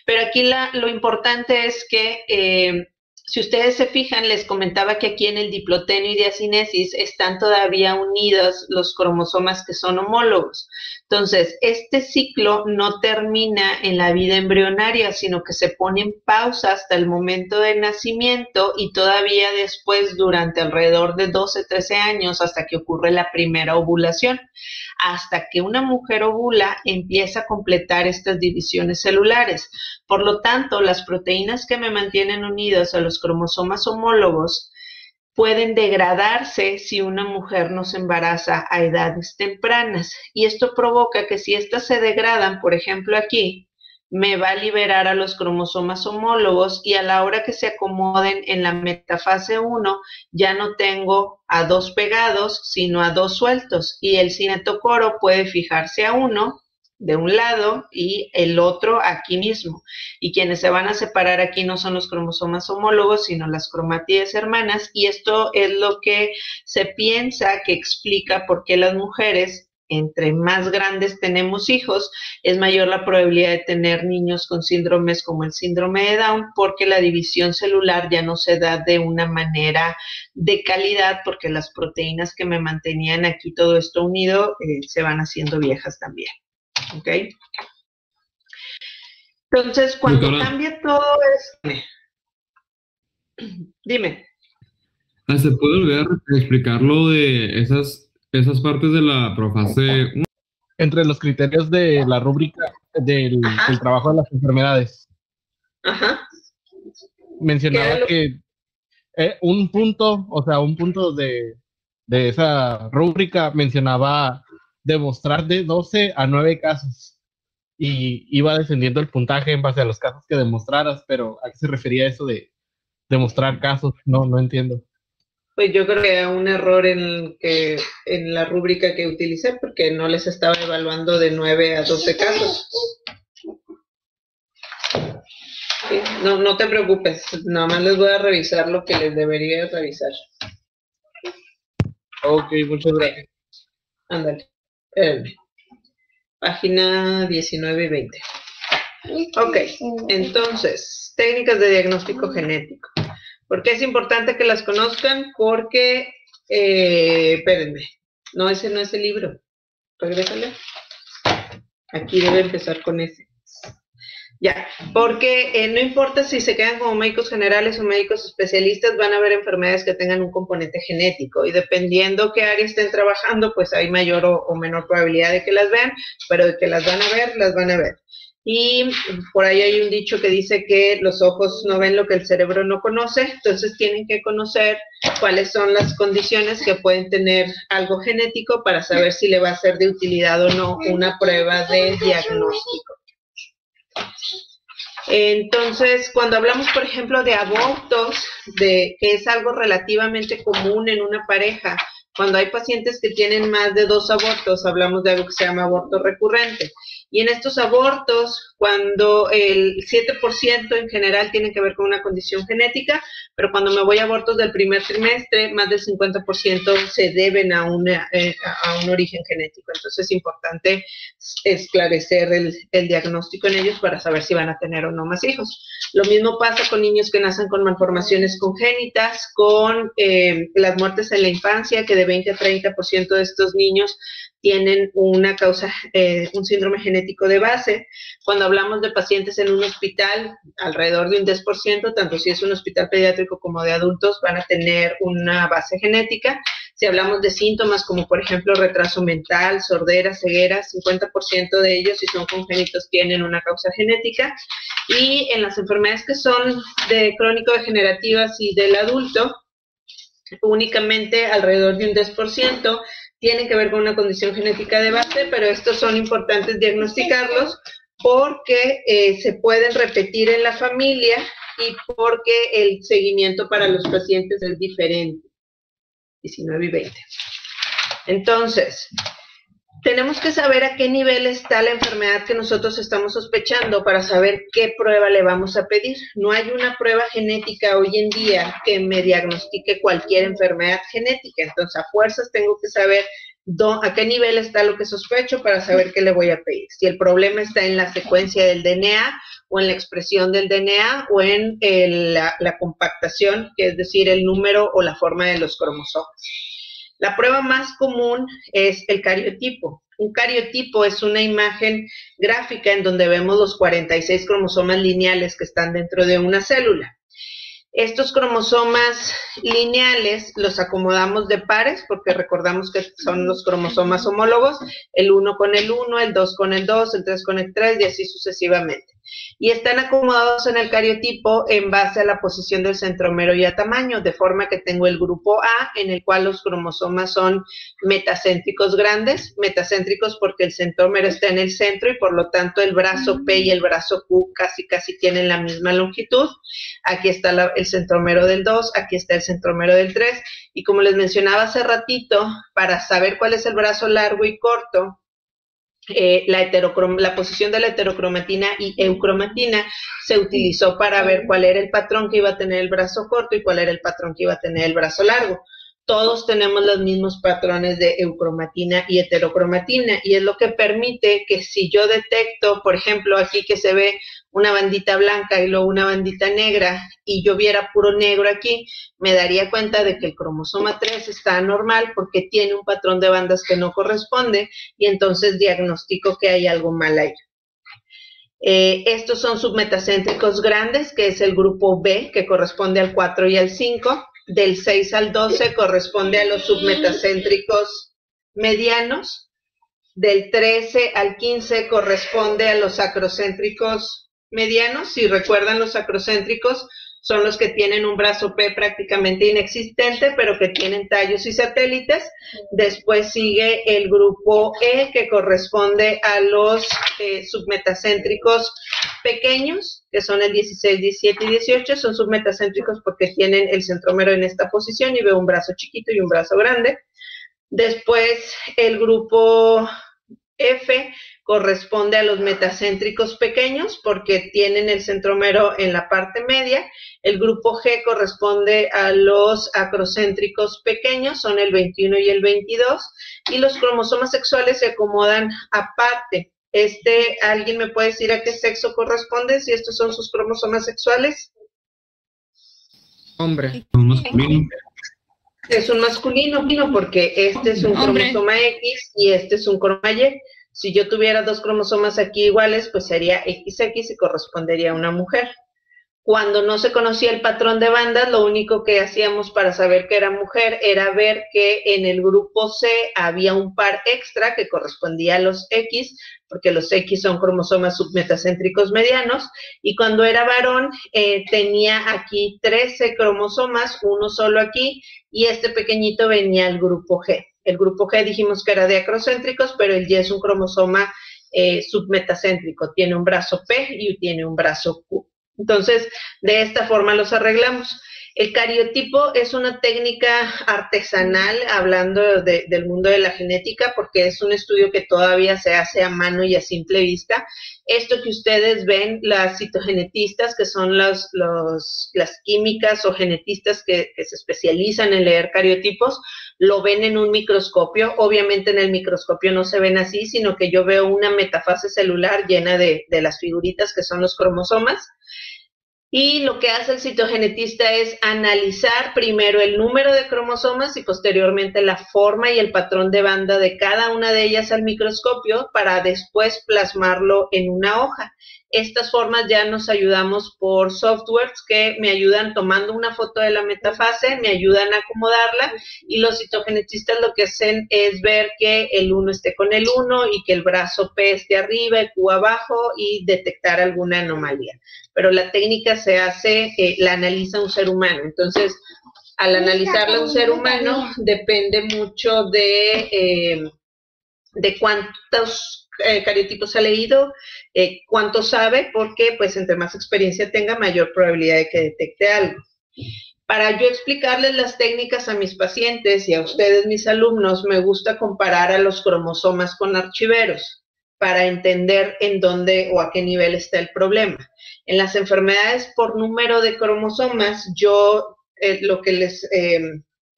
Pero aquí lo importante es que si ustedes se fijan, les comentaba que aquí en el diplotenio y diacinesis están todavía unidos los cromosomas que son homólogos. Entonces, este ciclo no termina en la vida embrionaria, sino que se pone en pausa hasta el momento del nacimiento y todavía después durante alrededor de 12, 13 años hasta que ocurre la primera ovulación. Hasta que una mujer ovula empieza a completar estas divisiones celulares. Por lo tanto, las proteínas que me mantienen unidas a los cromosomas homólogos pueden degradarse si una mujer no se embaraza a edades tempranas. Y esto provoca que si estas se degradan, por ejemplo aquí, me va a liberar a los cromosomas homólogos y a la hora que se acomoden en la metafase 1 ya no tengo a dos pegados, sino a dos sueltos. Y el cinetocoro puede fijarse a uno de un lado y el otro aquí mismo. Y quienes se van a separar aquí no son los cromosomas homólogos, sino las cromátides hermanas. Y esto es lo que se piensa que explica por qué las mujeres, entre más grandes tenemos hijos, es mayor la probabilidad de tener niños con síndromes como el síndrome de Down, porque la división celular ya no se da de una manera de calidad, porque las proteínas que me mantenían aquí todo esto unido se van haciendo viejas también. ¿Ok? Entonces, cuando Doctora, cambia todo esto... Dime. ¿se puede volver a explicar lo de esas partes de la profase 1? Entre los criterios de la rúbrica del trabajo de las enfermedades. Ajá. Mencionaba que un punto de esa rúbrica mencionaba demostrar de 12 a 9 casos. Y iba descendiendo el puntaje en base a los casos que demostraras, pero ¿a qué se refería eso de demostrar casos? No entiendo. Pues yo creo que era un error en la rúbrica que utilicé, porque no les estaba evaluando de 9 a 12 casos. Sí, no te preocupes, nada más les voy a revisar lo que les debería revisar. Ok, muchas gracias. Ándale, espérenme. Página 19 y 20. Ok, entonces, técnicas de diagnóstico genético. ¿Por qué es importante que las conozcan? Porque, espérenme, no, ese no es el libro. Regrésale. Aquí debe empezar con ese. Ya, porque no importa si se quedan como médicos generales o médicos especialistas, van a haber enfermedades que tengan un componente genético y dependiendo qué área estén trabajando, pues hay mayor o menor probabilidad de que las vean, pero de que las van a ver, las van a ver. Y por ahí hay un dicho que dice que los ojos no ven lo que el cerebro no conoce, entonces tienen que conocer cuáles son las condiciones que pueden tener algo genético para saber si le va a ser de utilidad o no una prueba de diagnóstico. Entonces, cuando hablamos, por ejemplo, de abortos, que es algo relativamente común en una pareja, cuando hay pacientes que tienen más de 2 abortos, hablamos de algo que se llama aborto recurrente. Y en estos abortos, cuando el 7% en general tiene que ver con una condición genética, pero cuando me voy a abortos del primer trimestre, más del 50% se deben a un origen genético. Entonces es importante esclarecer el diagnóstico en ellos para saber si van a tener o no más hijos. Lo mismo pasa con niños que nacen con malformaciones congénitas, con las muertes en la infancia, que de 20 a 30% de estos niños tienen una causa, un síndrome genético de base. Cuando hablamos de pacientes en un hospital, alrededor de un 10%, tanto si es un hospital pediátrico como de adultos, van a tener una base genética. Si hablamos de síntomas como por ejemplo retraso mental, sordera, ceguera, 50% de ellos, si son congénitos, tienen una causa genética. Y en las enfermedades que son de crónico-degenerativas y del adulto, únicamente alrededor de un 10% tienen que ver con una condición genética de base, pero estos son importantes diagnosticarlos porque se pueden repetir en la familia y porque el seguimiento para los pacientes es diferente, 19 y 20. Entonces, tenemos que saber a qué nivel está la enfermedad que nosotros estamos sospechando para saber qué prueba le vamos a pedir. No hay una prueba genética hoy en día que me diagnostique cualquier enfermedad genética, entonces a fuerzas tengo que saber a qué nivel está lo que sospecho para saber qué le voy a pedir. Si el problema está en la secuencia del DNA o en la expresión del DNA o en la compactación, que es decir, el número o la forma de los cromosomas. La prueba más común es el cariotipo. Un cariotipo es una imagen gráfica en donde vemos los 46 cromosomas lineales que están dentro de una célula. Estos cromosomas lineales los acomodamos de pares porque recordamos que son los cromosomas homólogos, el 1 con el 1, el 2 con el 2, el 3 con el 3 y así sucesivamente. Y están acomodados en el cariotipo en base a la posición del centrómero y a tamaño, de forma que tengo el grupo A, en el cual los cromosomas son metacéntricos grandes, metacéntricos porque el centrómero está en el centro y por lo tanto el brazo P y el brazo Q casi tienen la misma longitud. Aquí está el centrómero del 2, aquí está el centrómero del 3, y como les mencionaba hace ratito, para saber cuál es el brazo largo y corto, la posición de la heterocromatina y eucromatina se utilizó para ver cuál era el patrón que iba a tener el brazo corto y cuál era el patrón que iba a tener el brazo largo. Todos tenemos los mismos patrones de eucromatina y heterocromatina, y es lo que permite que si yo detecto, por ejemplo, aquí que se ve una bandita blanca y luego una bandita negra, y yo viera puro negro aquí, me daría cuenta de que el cromosoma 3 está anormal porque tiene un patrón de bandas que no corresponde, y entonces diagnostico que hay algo mal ahí. Estos son submetacéntricos grandes, que es el grupo B, que corresponde al 4 y al 5. Del 6 al 12 corresponde a los submetacéntricos medianos. Del 13 al 15 corresponde a los acrocéntricos medianos. Si recuerdan, los acrocéntricos son los que tienen un brazo P prácticamente inexistente, pero que tienen tallos y satélites. Después sigue el grupo E, que corresponde a los submetacéntricos pequeños, que son el 16, 17 y 18. Son submetacéntricos porque tienen el centrómero en esta posición y veo un brazo chiquito y un brazo grande. Después el grupo F corresponde a los metacéntricos pequeños porque tienen el centrómero en la parte media. El grupo G corresponde a los acrocéntricos pequeños, son el 21 y el 22, y los cromosomas sexuales se acomodan aparte. ¿Alguien me puede decir a qué sexo corresponde, si estos son sus cromosomas sexuales? Hombre. Es un masculino, porque este es un cromosoma X y este es un cromosoma Y. Si yo tuviera dos cromosomas aquí iguales, pues sería XX y correspondería a una mujer. Cuando no se conocía el patrón de bandas, lo único que hacíamos para saber que era mujer era ver que en el grupo C había un par extra que correspondía a los X, porque los X son cromosomas submetacéntricos medianos, y cuando era varón tenía aquí 13 cromosomas, uno solo aquí, y este pequeñito venía al grupo G. El grupo G dijimos que era de acrocéntricos, pero el Y es un cromosoma submetacéntrico, tiene un brazo P y tiene un brazo Q. Entonces, de esta forma los arreglamos. El cariotipo es una técnica artesanal, hablando del mundo de la genética, porque es un estudio que todavía se hace a mano y a simple vista. Esto que ustedes ven, las citogenetistas, que son las químicas o genetistas que se especializan en leer cariotipos, lo ven en un microscopio. Obviamente en el microscopio no se ven así, sino que yo veo una metafase celular llena de las figuritas que son los cromosomas. Y lo que hace el citogenetista es analizar primero el número de cromosomas y posteriormente la forma y el patrón de banda de cada una de ellas al microscopio para después plasmarlo en una hoja. Estas formas ya nos ayudamos por softwares que me ayudan tomando una foto de la metafase, me ayudan a acomodarla, y los citogenetistas lo que hacen es ver que el 1 esté con el 1 y que el brazo P esté arriba y Q abajo y detectar alguna anomalía. Pero la técnica se hace, la analiza un ser humano. Entonces, al analizarla un ser humano, depende mucho de de cuántos cariotipos ha leído, cuánto sabe, porque pues entre más experiencia tenga, mayor probabilidad de que detecte algo. Para yo explicarles las técnicas a mis pacientes y a ustedes, mis alumnos, me gusta comparar a los cromosomas con archiveros para entender en dónde o a qué nivel está el problema. En las enfermedades por número de cromosomas, yo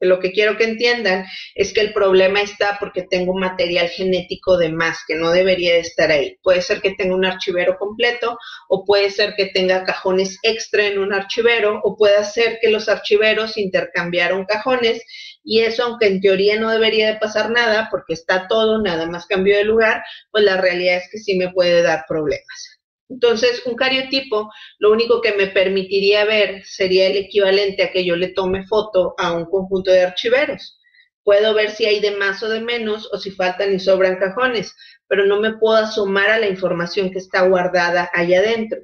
lo que quiero que entiendan es que el problema está porque tengo un material genético de más que no debería de estar ahí. Puede ser que tenga un archivero completo, o puede ser que tenga cajones extra en un archivero, o puede ser que los archiveros intercambiaron cajones, y eso, aunque en teoría no debería de pasar nada porque está todo, nada más cambio de lugar, pues la realidad es que sí me puede dar problemas. Entonces, un cariotipo, lo único que me permitiría ver sería el equivalente a que yo le tome foto a un conjunto de archiveros. Puedo ver si hay de más o de menos, o si faltan y sobran cajones, pero no me puedo asomar a la información que está guardada allá adentro.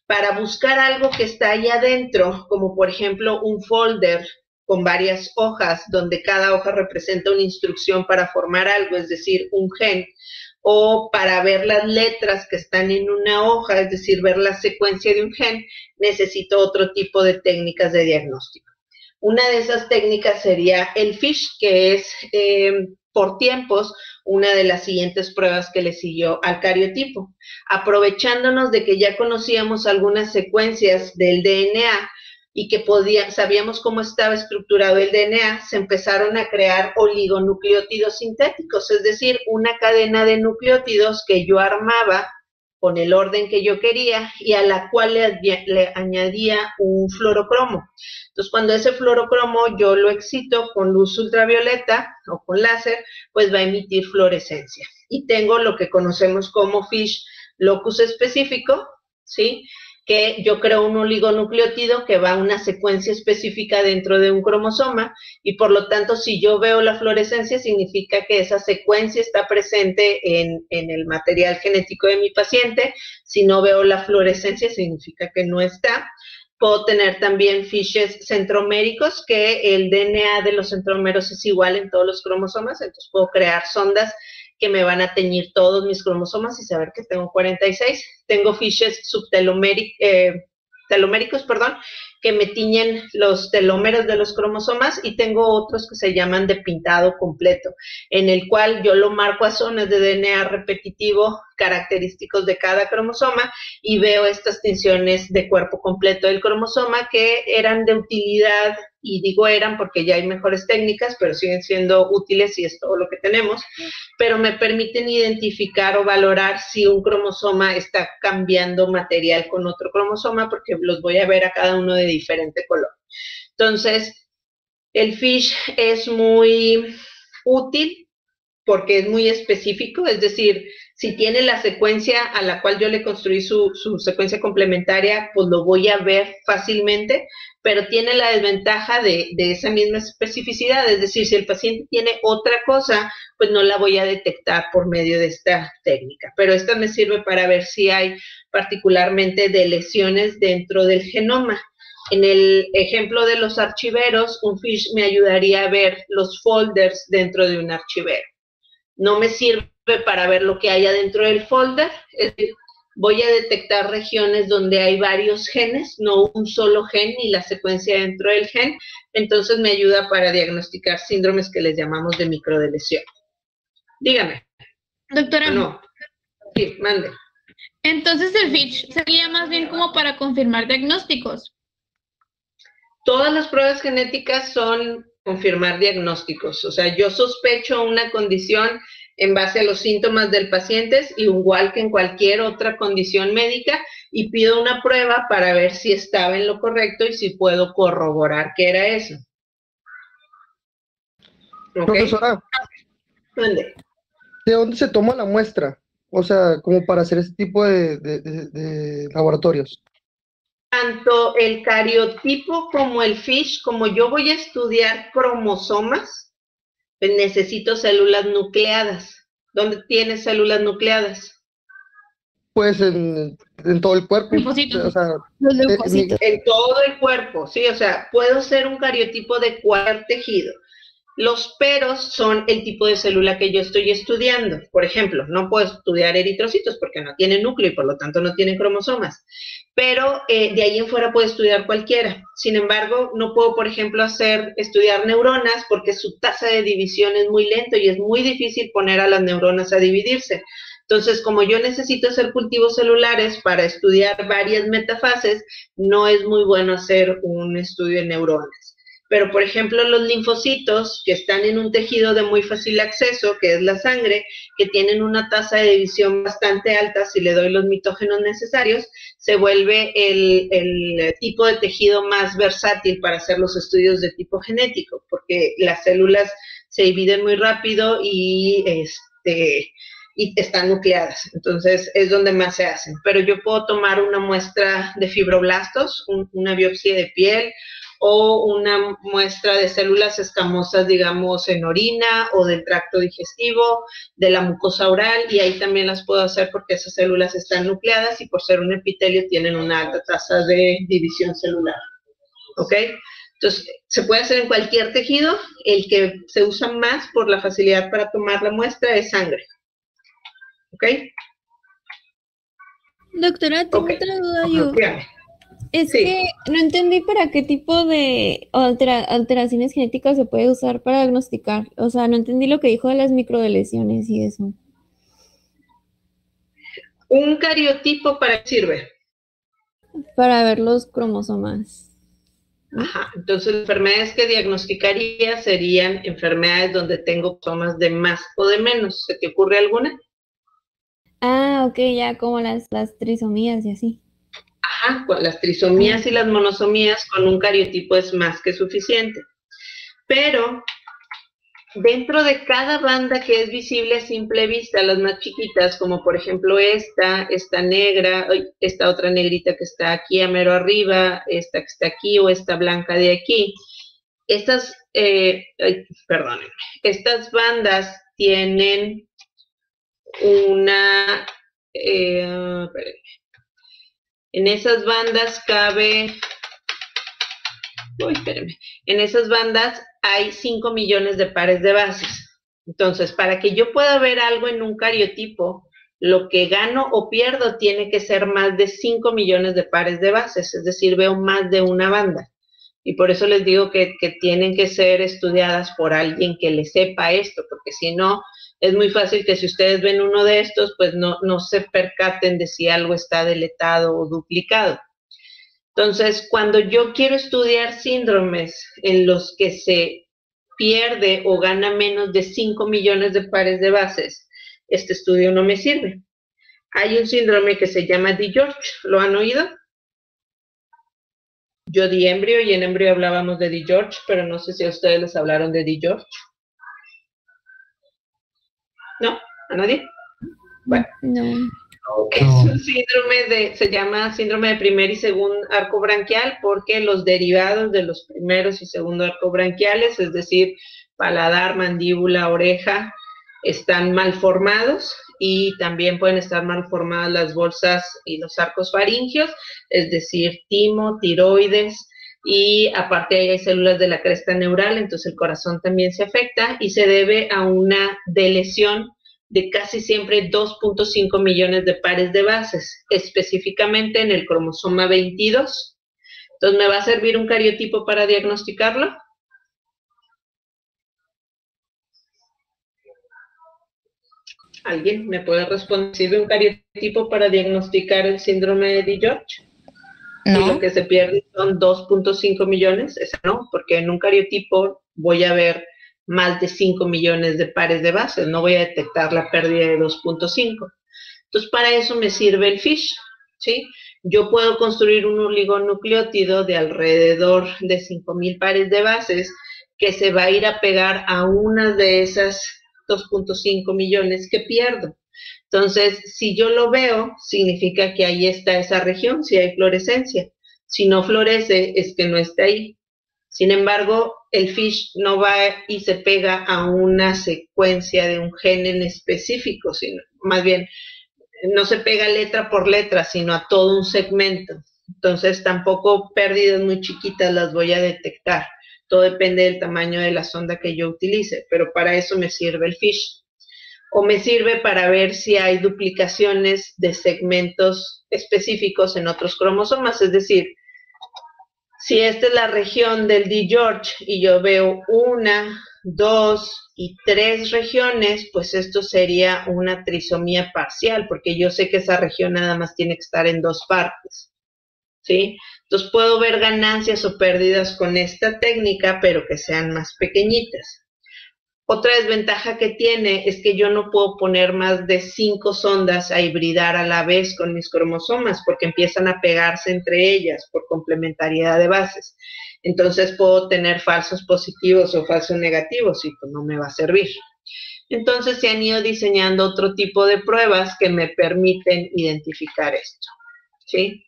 Para buscar algo que está allá adentro, como por ejemplo un folder con varias hojas, donde cada hoja representa una instrucción para formar algo, es decir, un gen, o para ver las letras que están en una hoja, es decir, ver la secuencia de un gen, necesito otro tipo de técnicas de diagnóstico. Una de esas técnicas sería el FISH, que es por tiempos una de las siguientes pruebas que le siguió al cariotipo. Aprovechándonos de que ya conocíamos algunas secuencias del DNA, y que sabíamos cómo estaba estructurado el DNA, se empezaron a crear oligonucleótidos sintéticos, es decir, una cadena de nucleótidos que yo armaba con el orden que yo quería y a la cual le añadía un fluorocromo. Entonces, cuando ese fluorocromo yo lo excito con luz ultravioleta o con láser, pues va a emitir fluorescencia. Y tengo lo que conocemos como FISH locus específico, ¿sí?, que yo creo un oligonucleótido que va a una secuencia específica dentro de un cromosoma, y por lo tanto, si yo veo la fluorescencia, significa que esa secuencia está presente en el material genético de mi paciente. Si no veo la fluorescencia, significa que no está. Puedo tener también fishes centroméricos, que el DNA de los centrómeros es igual en todos los cromosomas, entonces puedo crear sondas que me van a teñir todos mis cromosomas y saber que tengo 46. Tengo fishes teloméricos, que me tiñen los telómeros de los cromosomas, y tengo otros que se llaman de pintado completo, en el cual yo lo marco a zonas de DNA repetitivo característicos de cada cromosoma, y veo estas tinciones de cuerpo completo del cromosoma que eran de utilidad, y digo eran porque ya hay mejores técnicas, pero siguen siendo útiles y es todo lo que tenemos, pero me permiten identificar o valorar si un cromosoma está cambiando material con otro cromosoma, porque los voy a ver a cada uno de diferente color. Entonces, el FISH es muy útil porque es muy específico, es decir, si tiene la secuencia a la cual yo le construí su secuencia complementaria, pues lo voy a ver fácilmente, pero tiene la desventaja de esa misma especificidad, es decir, si el paciente tiene otra cosa, pues no la voy a detectar por medio de esta técnica, pero esta me sirve para ver si hay particularmente de lesiones dentro del genoma. En el ejemplo de los archiveros, un FISH me ayudaría a ver los folders dentro de un archivero. No me sirve para ver lo que hay adentro del folder, es decir, voy a detectar regiones donde hay varios genes, no un solo gen ni la secuencia dentro del gen, entonces me ayuda para diagnosticar síndromes que les llamamos de microdeleción. Dígame. Doctora. No. Sí, mande. Entonces el FISH sería más bien como para confirmar diagnósticos. Todas las pruebas genéticas son confirmar diagnósticos, o sea, yo sospecho una condición en base a los síntomas del paciente, igual que en cualquier otra condición médica, y pido una prueba para ver si estaba en lo correcto y si puedo corroborar que era eso. ¿Okay? Profesora, ¿Dónde? ¿De dónde se toma la muestra? O sea, como para hacer ese tipo de laboratorios. Tanto el cariotipo como el FISH, como yo voy a estudiar cromosomas, pues necesito células nucleadas. ¿Dónde tienes células nucleadas? Pues en todo el cuerpo. Leucocitos. O sea, Los leucocitos. En todo el cuerpo, sí, o sea, puedo ser un cariotipo de cualquier tejido. Los peros son el tipo de célula que yo estoy estudiando. Por ejemplo, no puedo estudiar eritrocitos porque no tienen núcleo y por lo tanto no tienen cromosomas. Pero de ahí en fuera puedo estudiar cualquiera. Sin embargo, no puedo, por ejemplo, estudiar neuronas porque su tasa de división es muy lento y es muy difícil poner a las neuronas a dividirse. Entonces, como yo necesito hacer cultivos celulares para estudiar varias metafases, no es muy bueno hacer un estudio en neuronas. Pero, por ejemplo, los linfocitos que están en un tejido de muy fácil acceso, que es la sangre, que tienen una tasa de división bastante alta, si le doy los mitógenos necesarios, se vuelve el tipo de tejido más versátil para hacer los estudios de tipo genético, porque las células se dividen muy rápido y están nucleadas. Entonces, es donde más se hacen. Pero yo puedo tomar una muestra de fibroblastos, una biopsia de piel, o una muestra de células escamosas, digamos, en orina o del tracto digestivo, de la mucosa oral, y ahí también las puedo hacer porque esas células están nucleadas y por ser un epitelio tienen una alta tasa de división celular. ¿Ok? Entonces, se puede hacer en cualquier tejido. El que se usa más por la facilidad para tomar la muestra es sangre. ¿Ok? Doctora, tengo otra duda yo. Es que no entendí para qué tipo de alteraciones genéticas se puede usar para diagnosticar. O sea, no entendí lo que dijo de las microdeleciones y eso. ¿Un cariotipo para qué sirve? Para ver los cromosomas. Ajá, entonces las enfermedades que diagnosticaría serían enfermedades donde tengo cromosomas de más o de menos. ¿Se te ocurre alguna? Ah, ok, ya como las trisomías y así. Ajá, las trisomías y las monosomías con un cariotipo es más que suficiente. Pero dentro de cada banda que es visible a simple vista, las más chiquitas, como por ejemplo esta negra, esta otra negrita que está aquí a mero arriba, esta que está aquí o esta blanca de aquí, estas bandas tienen una... en esas bandas en esas bandas hay 5 millones de pares de bases. Entonces, para que yo pueda ver algo en un cariotipo, lo que gano o pierdo tiene que ser más de 5 millones de pares de bases, es decir, veo más de una banda. Y por eso les digo que tienen que ser estudiadas por alguien que le sepa esto, porque si no, es muy fácil que si ustedes ven uno de estos, pues no se percaten de si algo está deletado o duplicado. Entonces, cuando yo quiero estudiar síndromes en los que se pierde o gana menos de 5 millones de pares de bases, este estudio no me sirve. Hay un síndrome que se llama DiGeorge, ¿lo han oído? Yo di embrio y en embrio hablábamos de DiGeorge, pero no sé si a ustedes les hablaron de DiGeorge. ¿No? ¿A nadie? Bueno. No. Es un síndrome se llama síndrome de primer y segundo arco branquial porque los derivados de los primeros y segundo arco branquiales, es decir, paladar, mandíbula, oreja, están mal formados y también pueden estar mal formadas las bolsas y los arcos faringios, es decir, timo, tiroides, y aparte ahí hay células de la cresta neural, entonces el corazón también se afecta y se debe a una deleción de casi siempre 2.5 millones de pares de bases, específicamente en el cromosoma 22. Entonces, ¿me va a servir un cariotipo para diagnosticarlo? ¿Alguien me puede responder? ¿Sirve un cariotipo para diagnosticar el síndrome de DiGeorge? No. Y lo que se pierde son 2.5 millones, esa no, porque en un cariotipo voy a ver más de 5 millones de pares de bases, no voy a detectar la pérdida de 2.5. Entonces, para eso me sirve el FISH, ¿sí? Yo puedo construir un oligonucleótido de alrededor de 5,000 pares de bases que se va a ir a pegar a una de esas 2.5 millones que pierdo. Entonces, si yo lo veo, significa que ahí está esa región, si hay fluorescencia. Si no florece, es que no está ahí. Sin embargo, el FISH no va y se pega a una secuencia de un gen en específico, sino más bien no se pega letra por letra, sino a todo un segmento. Entonces, tampoco pérdidas muy chiquitas las voy a detectar. Todo depende del tamaño de la sonda que yo utilice, pero para eso me sirve el FISH. O me sirve para ver si hay duplicaciones de segmentos específicos en otros cromosomas, es decir, si esta es la región del D. George y yo veo 1, 2 y 3 regiones, pues esto sería una trisomía parcial, porque yo sé que esa región nada más tiene que estar en 2 partes, ¿sí? Entonces puedo ver ganancias o pérdidas con esta técnica, pero que sean más pequeñitas. Otra desventaja que tiene es que yo no puedo poner más de 5 sondas a hibridar a la vez con mis cromosomas porque empiezan a pegarse entre ellas por complementariedad de bases. Entonces puedo tener falsos positivos o falsos negativos y pues no me va a servir. Entonces se han ido diseñando otro tipo de pruebas que me permiten identificar esto, ¿sí?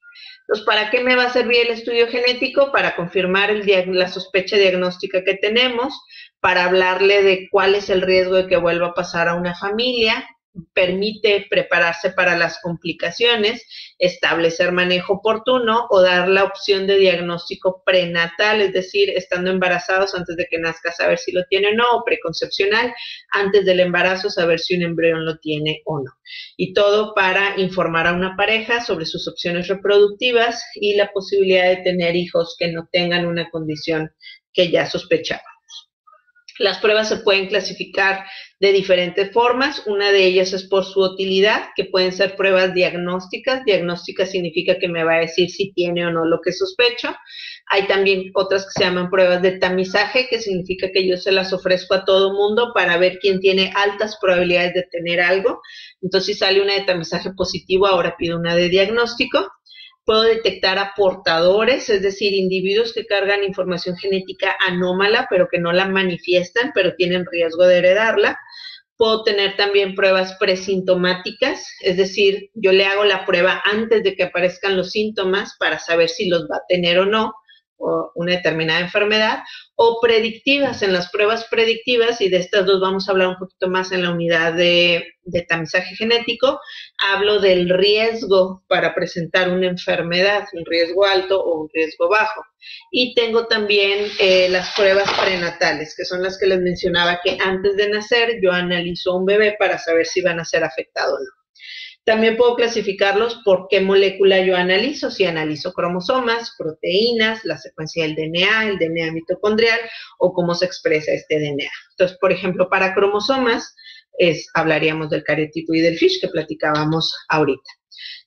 Entonces, ¿para qué me va a servir el estudio genético? Para confirmar la sospecha diagnóstica que tenemos, para hablarle de cuál es el riesgo de que vuelva a pasar a una familia, permite prepararse para las complicaciones, establecer manejo oportuno o dar la opción de diagnóstico prenatal, es decir, estando embarazados antes de que nazca saber si lo tiene o no, o preconcepcional, antes del embarazo saber si un embrión lo tiene o no. Y todo para informar a una pareja sobre sus opciones reproductivas y la posibilidad de tener hijos que no tengan una condición que ya sospechaba. Las pruebas se pueden clasificar de diferentes formas. Una de ellas es por su utilidad, que pueden ser pruebas diagnósticas. Diagnóstica significa que me va a decir si tiene o no lo que sospecho. Hay también otras que se llaman pruebas de tamizaje, que significa que yo se las ofrezco a todo mundo para ver quién tiene altas probabilidades de tener algo. Entonces, si sale una de tamizaje positivo, ahora pido una de diagnóstico. Puedo detectar a portadores, es decir, individuos que cargan información genética anómala, pero que no la manifiestan, pero tienen riesgo de heredarla. Puedo tener también pruebas presintomáticas, es decir, yo le hago la prueba antes de que aparezcan los síntomas para saber si los va a tener o no, o una determinada enfermedad, o predictivas. En las pruebas predictivas, y de estas dos vamos a hablar un poquito más en la unidad de tamizaje genético, hablo del riesgo para presentar una enfermedad, un riesgo alto o un riesgo bajo. Y tengo también las pruebas prenatales, que son las que les mencionaba, que antes de nacer yo analizo a un bebé para saber si van a ser afectados o no. También puedo clasificarlos por qué molécula yo analizo, si analizo cromosomas, proteínas, la secuencia del DNA, el DNA mitocondrial o cómo se expresa este DNA. Entonces, por ejemplo, para cromosomas hablaríamos del cariotipo y del FISH que platicábamos ahorita.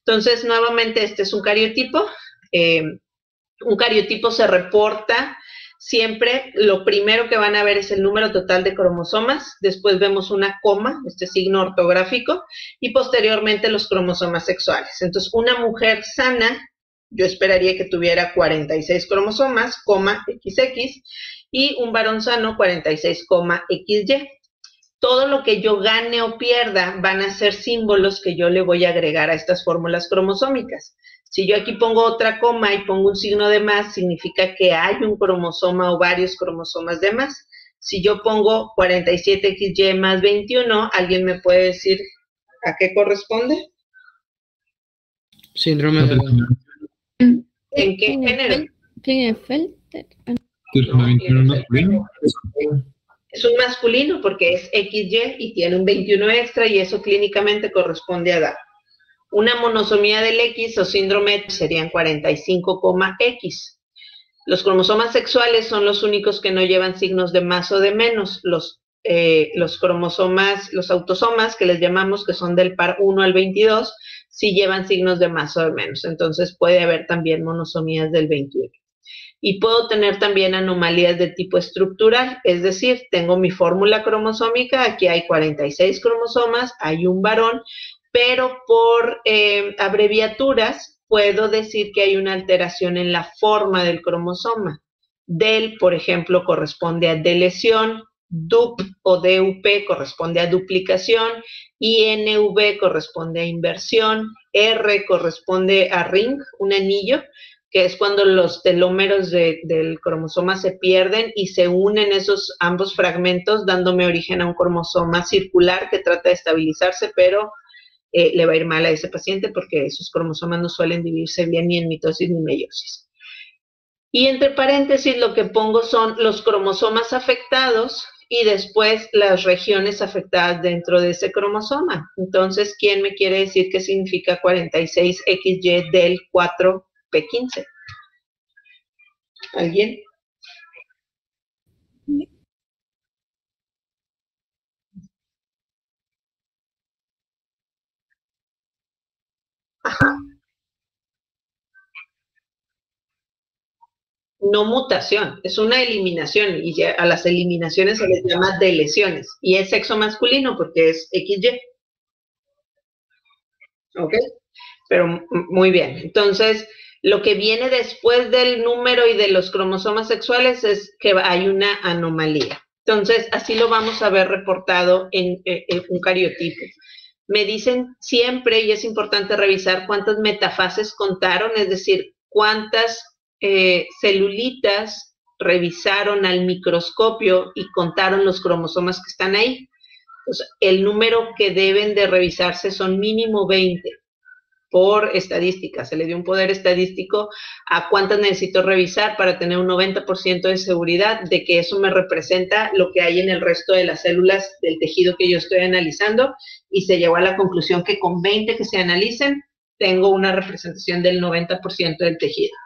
Entonces, nuevamente, este es un cariotipo. Un cariotipo se reporta siempre, lo primero que van a ver es el número total de cromosomas, después vemos una coma, este signo ortográfico, y posteriormente los cromosomas sexuales. Entonces, una mujer sana, yo esperaría que tuviera 46 cromosomas, XX, y un varón sano, 46, XY. Todo lo que yo gane o pierda van a ser símbolos que yo le voy a agregar a estas fórmulas cromosómicas. Si yo aquí pongo otra coma y pongo un signo de más, significa que hay un cromosoma o varios cromosomas de más. Si yo pongo 47XY más 21, ¿alguien me puede decir a qué corresponde? Síndrome de Down. ¿En qué género? Klinefelter. Es un masculino porque es XY y tiene un 21 extra y eso clínicamente corresponde a Down. Una monosomía del X o síndrome serían 45,X. Los cromosomas sexuales son los únicos que no llevan signos de más o de menos. Los cromosomas, los autosomas que les llamamos, que son del par 1 al 22, sí llevan signos de más o de menos. Entonces puede haber también monosomías del 21. Y puedo tener también anomalías de tipo estructural, es decir, tengo mi fórmula cromosómica, aquí hay 46 cromosomas, hay un varón, pero por abreviaturas puedo decir que hay una alteración en la forma del cromosoma. Del, por ejemplo, corresponde a delesión, DUP o DUP corresponde a duplicación, INV corresponde a inversión, R corresponde a ring, un anillo, que es cuando los telómeros del cromosoma se pierden y se unen esos ambos fragmentos, dándome origen a un cromosoma circular que trata de estabilizarse, pero le va a ir mal a ese paciente porque sus cromosomas no suelen dividirse bien ni en mitosis ni meiosis. Y entre paréntesis lo que pongo son los cromosomas afectados y después las regiones afectadas dentro de ese cromosoma. Entonces, ¿quién me quiere decir qué significa 46XY del 4P15? ¿Alguien? Ajá. No mutación, es una eliminación y ya a las eliminaciones se les llama deleciones y es sexo masculino porque es XY. ¿Ok? Pero muy bien. Entonces, lo que viene después del número y de los cromosomas sexuales es que hay una anomalía. Entonces, así lo vamos a ver reportado en un cariotipo. Me dicen siempre, y es importante revisar cuántas metafases contaron, es decir, cuántas celulitas revisaron al microscopio y contaron los cromosomas que están ahí. Entonces, el número que deben de revisarse son mínimo 20 por estadística. Se le dio un poder estadístico a cuántas necesito revisar para tener un 90% de seguridad de que eso me representa lo que hay en el resto de las células del tejido que yo estoy analizando, y se llegó a la conclusión que con 20 que se analicen tengo una representación del 90% del tejido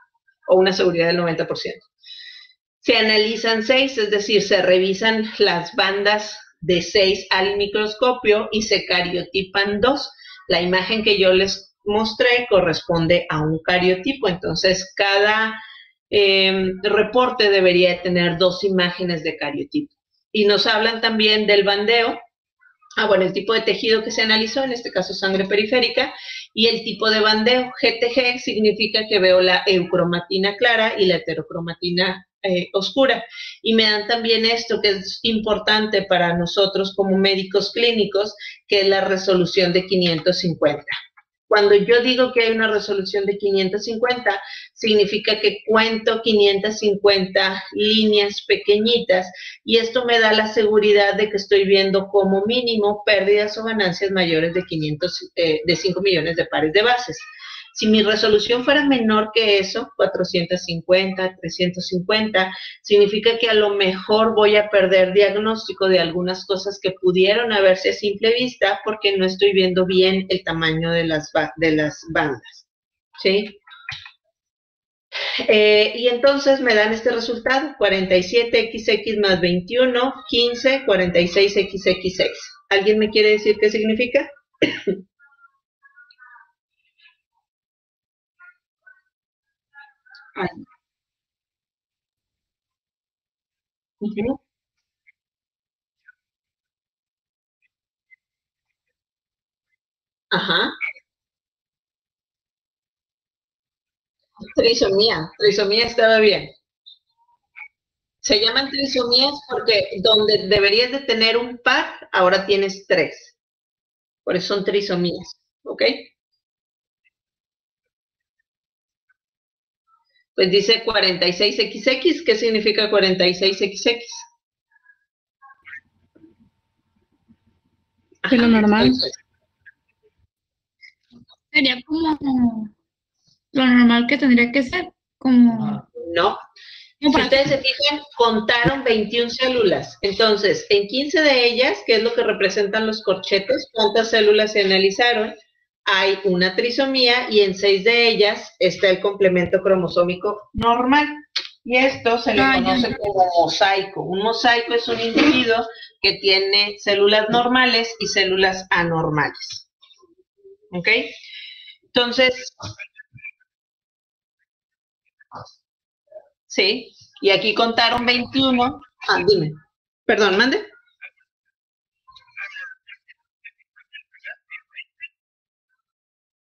o una seguridad del 90%. Se analizan 6, es decir, se revisan las bandas de 6 al microscopio y se cariotipan 2. La imagen que yo les mostré corresponde a un cariotipo, entonces cada reporte debería tener 2 imágenes de cariotipo. Y nos hablan también del bandeo, bueno, el tipo de tejido que se analizó, en este caso sangre periférica, y el tipo de bandeo. GTG significa que veo la eucromatina clara y la heterocromatina oscura. Y me dan también esto que es importante para nosotros como médicos clínicos, que es la resolución de 550. Cuando yo digo que hay una resolución de 550, significa que cuento 550 líneas pequeñitas y esto me da la seguridad de que estoy viendo como mínimo pérdidas o ganancias mayores de 5 millones de pares de bases. Si mi resolución fuera menor que eso, 450, 350, significa que a lo mejor voy a perder diagnóstico de algunas cosas que pudieron haberse a simple vista porque no estoy viendo bien el tamaño de las bandas, ¿sí? Y entonces me dan este resultado, 47XX más 21, 15, 46XX6. ¿Alguien me quiere decir qué significa? Ajá. Trisomía estaba bien. Se llaman trisomías porque donde deberías de tener un par, ahora tienes 3. Por eso son trisomías, ¿ok? Pues dice 46XX, ¿qué significa 46XX? De lo normal. Sería como lo normal que tendría que ser, como... No. Si ustedes se fijan, contaron 21 células. Entonces, en 15 de ellas, que es lo que representan los corchetes, ¿cuántas células se analizaron? Hay una trisomía y en 6 de ellas está el complemento cromosómico normal. Y esto se le conoce como mosaico. Un mosaico es un individuo que tiene células normales y células anormales. ¿Ok? Entonces, sí, y aquí contaron 21. Ah, dime. Perdón, mande.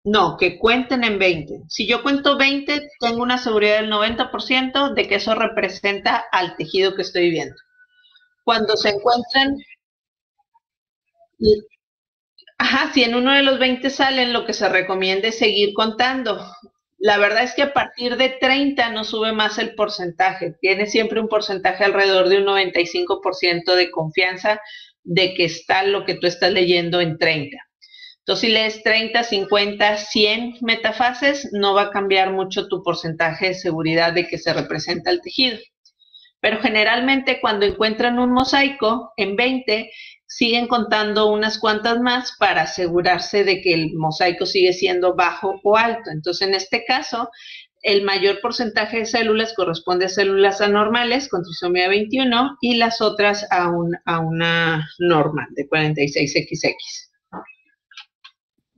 No, que cuenten en 20. Si yo cuento 20, tengo una seguridad del 90% de que eso representa al tejido que estoy viendo. Cuando se encuentran... Ajá, si en uno de los 20 salen, lo que se recomienda es seguir contando. La verdad es que a partir de 30 no sube más el porcentaje. Tiene siempre un porcentaje alrededor de un 95% de confianza de que está lo que tú estás leyendo en 30. Entonces, si lees 30, 50, 100 metafases, no va a cambiar mucho tu porcentaje de seguridad de que se representa el tejido. Pero generalmente cuando encuentran un mosaico en 20, siguen contando unas cuantas más para asegurarse de que el mosaico sigue siendo bajo o alto. Entonces, en este caso, el mayor porcentaje de células corresponde a células anormales con trisomía 21 y las otras a una normal de 46XX.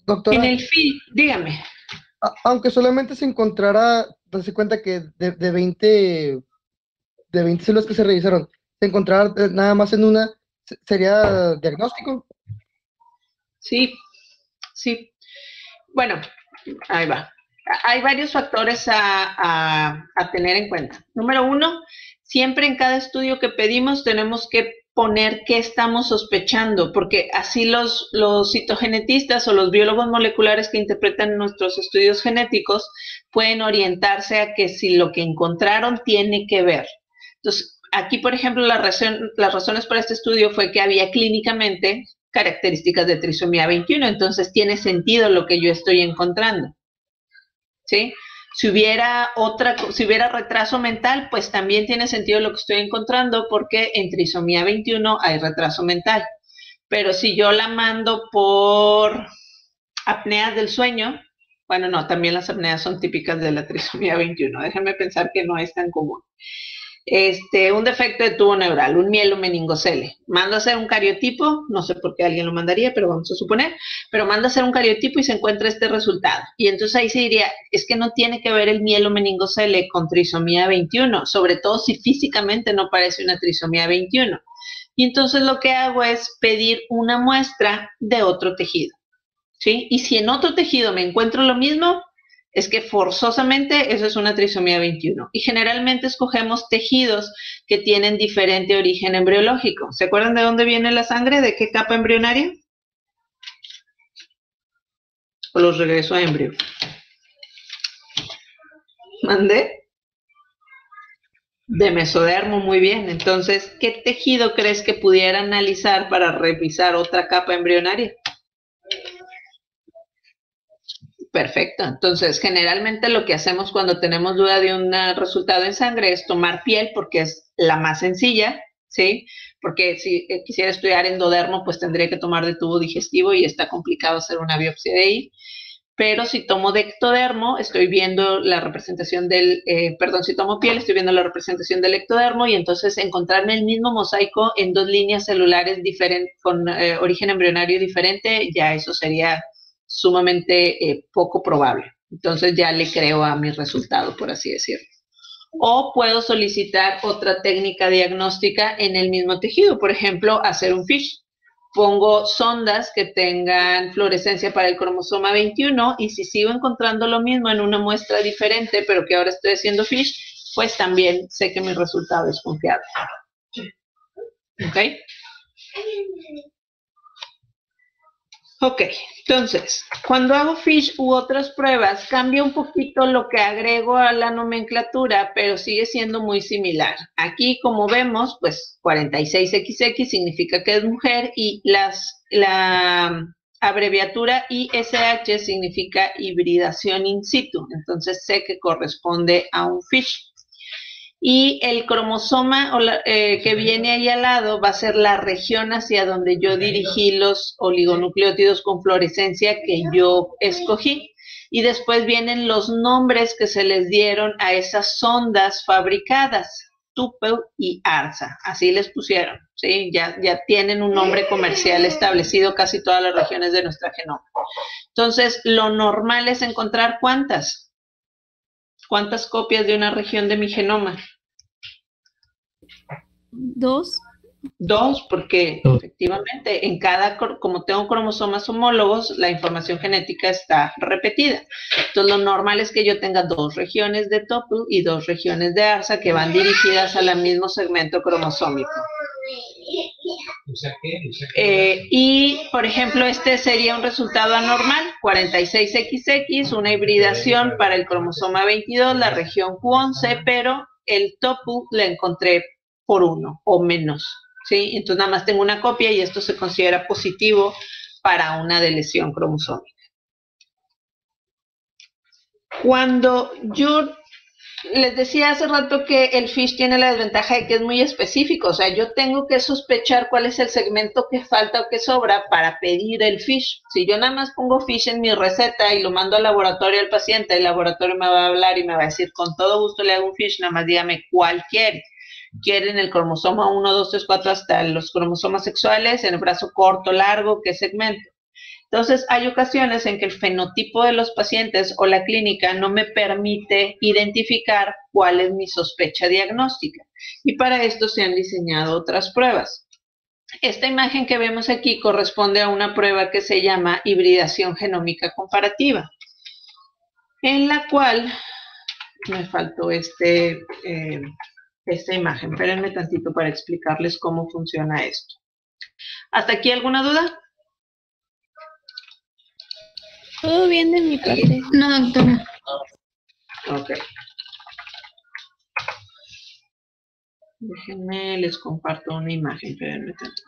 Doctora, En el FISH, dígame. Aunque solamente se encontrara, darse cuenta que de 20 células que se revisaron, se encontrara nada más en una, ¿sería diagnóstico? Sí, sí. Bueno, ahí va. Hay varios factores a tener en cuenta. Número uno, siempre en cada estudio que pedimos tenemos que poner qué estamos sospechando, porque así los citogenetistas o los biólogos moleculares que interpretan nuestros estudios genéticos pueden orientarse a que si lo que encontraron tiene que ver. Entonces, aquí, por ejemplo, las razones para este estudio fue que había clínicamente características de trisomía 21, entonces tiene sentido lo que yo estoy encontrando. ¿Sí? Si hubiera retraso mental, pues también tiene sentido lo que estoy encontrando porque en trisomía 21 hay retraso mental. Pero si yo la mando por apneas del sueño, bueno, no, también las apneas son típicas de la trisomía 21. Déjenme pensar que no es tan común. Un defecto de tubo neural, un mielomeningocele. Mando a hacer un cariotipo, no sé por qué alguien lo mandaría, pero vamos a suponer, pero mando a hacer un cariotipo y se encuentra este resultado. Y entonces ahí se diría, es que no tiene que ver el mielomeningocele con trisomía 21, sobre todo si físicamente no parece una trisomía 21. Y entonces lo que hago es pedir una muestra de otro tejido, ¿sí? Y si en otro tejido me encuentro lo mismo, es que forzosamente eso es una trisomía 21. Y generalmente escogemos tejidos que tienen diferente origen embriológico. ¿Se acuerdan de dónde viene la sangre? ¿De qué capa embrionaria? ¿O los regreso a embrio? ¿Mandé? De mesodermo, muy bien. Entonces, ¿qué tejido crees que pudiera analizar para revisar otra capa embrionaria? Perfecto. Entonces, generalmente lo que hacemos cuando tenemos duda de un resultado en sangre es tomar piel porque es la más sencilla, ¿sí? Porque si quisiera estudiar endodermo, pues tendría que tomar de tubo digestivo y está complicado hacer una biopsia de ahí. Pero si tomo de ectodermo, estoy viendo la representación si tomo piel, estoy viendo la representación del ectodermo y entonces encontrarme el mismo mosaico en dos líneas celulares diferentes, con origen embrionario diferente, ya eso sería sumamente poco probable. Entonces ya le creo a mi resultado, por así decirlo. O puedo solicitar otra técnica diagnóstica en el mismo tejido, por ejemplo, hacer un FISH. Pongo sondas que tengan fluorescencia para el cromosoma 21 y si sigo encontrando lo mismo en una muestra diferente, pero que ahora estoy haciendo FISH, pues también sé que mi resultado es confiable. ¿Ok? Ok, entonces, cuando hago FISH u otras pruebas, cambia un poquito lo que agrego a la nomenclatura, pero sigue siendo muy similar. Aquí, como vemos, pues 46XX significa que es mujer y la abreviatura ISH significa hibridación in situ, entonces sé que corresponde a un FISH. Y el cromosoma que viene ahí al lado va a ser la región hacia donde yo dirigí los oligonucleótidos con fluorescencia que yo escogí. Y después vienen los nombres que se les dieron a esas sondas fabricadas, Tupel y ARSA, así les pusieron, ¿sí? Ya tienen un nombre comercial establecido casi todas las regiones de nuestra genoma. Entonces, lo normal es encontrar ¿cuántas copias de una región de mi genoma? 2. 2, porque efectivamente en como tengo cromosomas homólogos, la información genética está repetida. Entonces lo normal es que yo tenga 2 regiones de Topl y 2 regiones de ARSA que van dirigidas al mismo segmento cromosómico. Y, por ejemplo, este sería un resultado anormal, 46XX, una hibridación para el cromosoma 22, la región Q11, pero el Topl la encontré por 1 o menos, ¿sí? Entonces nada más tengo una copia y esto se considera positivo para una deleción cromosómica. Cuando yo les decía hace rato que el FISH tiene la desventaja de que es muy específico, o sea, yo tengo que sospechar cuál es el segmento que falta o que sobra para pedir el FISH. Si yo nada más pongo FISH en mi receta y lo mando al laboratorio al paciente, el laboratorio me va a hablar y me va a decir, con todo gusto le hago un FISH, nada más dígame cuál quiere. Quieren el cromosoma 1, 2, 3, 4 hasta los cromosomas sexuales, en el brazo corto, largo, ¿qué segmento? Entonces, hay ocasiones en que el fenotipo de los pacientes o la clínica no me permite identificar cuál es mi sospecha diagnóstica. Y para esto se han diseñado otras pruebas. Esta imagen que vemos aquí corresponde a una prueba que se llama hibridación genómica comparativa, en la cual, me faltó esta imagen. Espérenme tantito para explicarles cómo funciona esto. ¿Hasta aquí alguna duda? Todo bien de mi parte. No, doctora. Ok. Déjenme, les comparto una imagen. Espérenme tantito.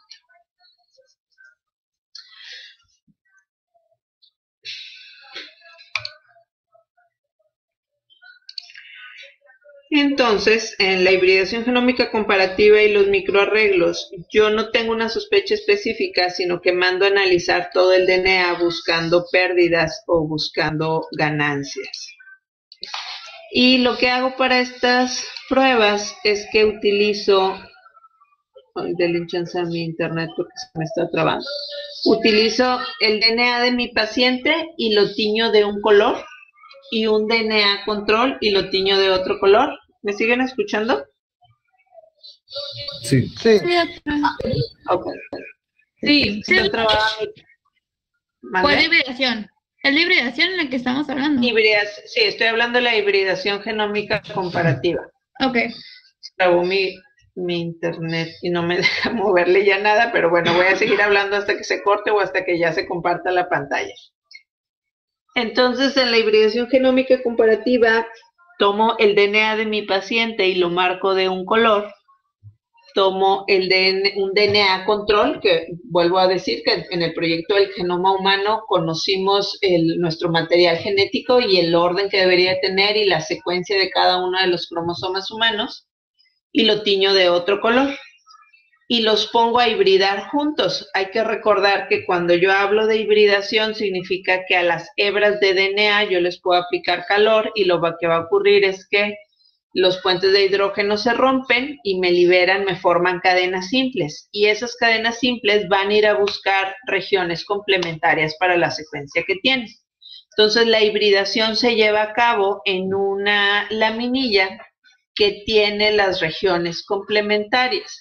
Entonces, en la hibridación genómica comparativa y los microarreglos, yo no tengo una sospecha específica, sino que mando a analizar todo el DNA buscando pérdidas o buscando ganancias. Y lo que hago para estas pruebas es que utilizo, denle chance a mi internet porque se me está trabando. Utilizo el DNA de mi paciente y lo tiño de un color, y un DNA control y lo tiño de otro color. ¿Me siguen escuchando? Sí. Sí. Sí, doctora. Ok. Sí, sí. ¿Está trabada mi- ¿Cuál ¿Mande? hibridación? Es la hibridación en la que estamos hablando. Sí, estoy hablando de la hibridación genómica comparativa. Ok. Trabó mi internet y no me deja moverle ya nada, pero bueno, voy a seguir hablando hasta que se corte o hasta que ya se comparta la pantalla. Entonces, en la hibridación genómica comparativa, tomo el DNA de mi paciente y lo marco de un color. Tomo un DNA control, que vuelvo a decir que en el proyecto del genoma humano conocimos nuestro material genético y el orden que debería tener y la secuencia de cada uno de los cromosomas humanos, y lo tiño de otro color. Y los pongo a hibridar juntos. Hay que recordar que cuando yo hablo de hibridación significa que a las hebras de DNA yo les puedo aplicar calor y lo que va a ocurrir es que los puentes de hidrógeno se rompen y me liberan, me forman cadenas simples. Y esas cadenas simples van a ir a buscar regiones complementarias para la secuencia que tienen. Entonces la hibridación se lleva a cabo en una laminilla que tiene las regiones complementarias.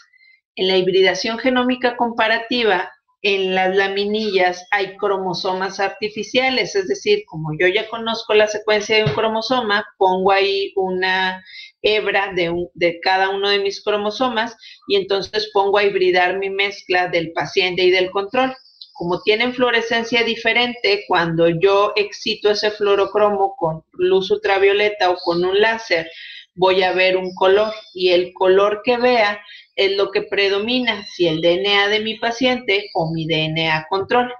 En la hibridación genómica comparativa, en las laminillas hay cromosomas artificiales, es decir, como yo ya conozco la secuencia de un cromosoma, pongo ahí una hebra de cada uno de mis cromosomas y entonces pongo a hibridar mi mezcla del paciente y del control. Como tienen fluorescencia diferente, cuando yo excito ese fluorocromo con luz ultravioleta o con un láser, voy a ver un color y el color que vea es lo que predomina, si el DNA de mi paciente o mi DNA control.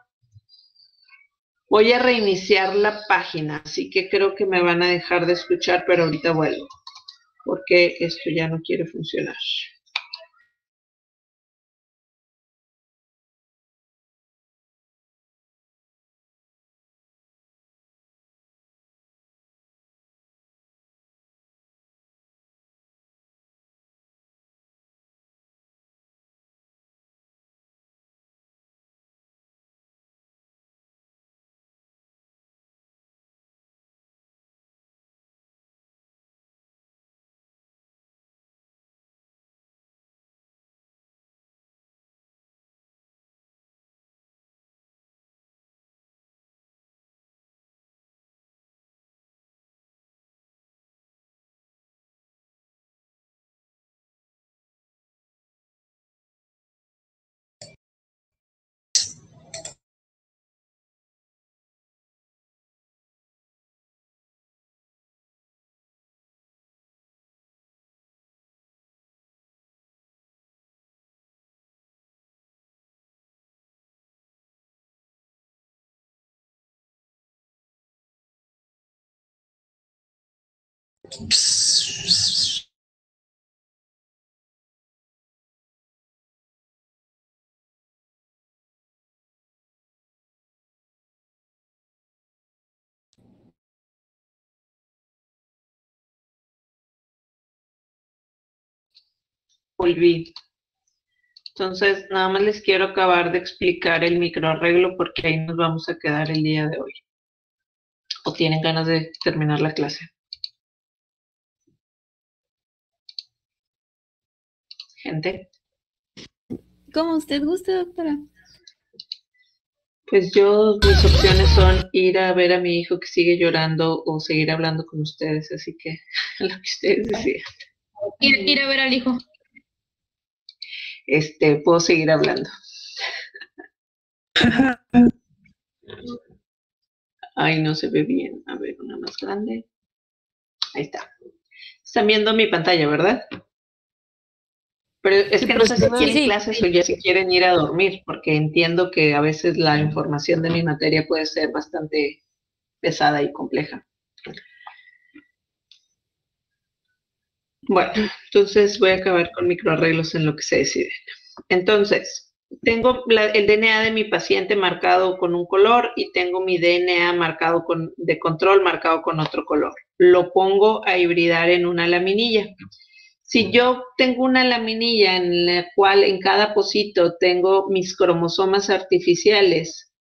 Voy a reiniciar la página, así que creo que me van a dejar de escuchar, pero ahorita vuelvo, porque esto ya no quiere funcionar. Volví. Entonces, nada más les quiero acabar de explicar el microarreglo porque ahí nos vamos a quedar el día de hoy. ¿O tienen ganas de terminar la clase? Gente. Como usted guste, doctora. Pues mis opciones son ir a ver a mi hijo que sigue llorando o seguir hablando con ustedes, así que lo que ustedes decidan. Ir a ver al hijo. Puedo seguir hablando. Ay, no se ve bien. A ver, una más grande. Ahí está. Están viendo mi pantalla, ¿verdad? Pero es que no sé si tienen clases o ya si quieren ir a dormir, porque entiendo que a veces la información de mi materia puede ser bastante pesada y compleja. Bueno, entonces voy a acabar con microarreglos en lo que se decide. Entonces, tengo el DNA de mi paciente marcado con un color y tengo mi DNA marcado de control marcado con otro color. Lo pongo a hibridar en una laminilla. Si yo tengo una laminilla en la cual en cada pocito tengo mis cromosomas artificiales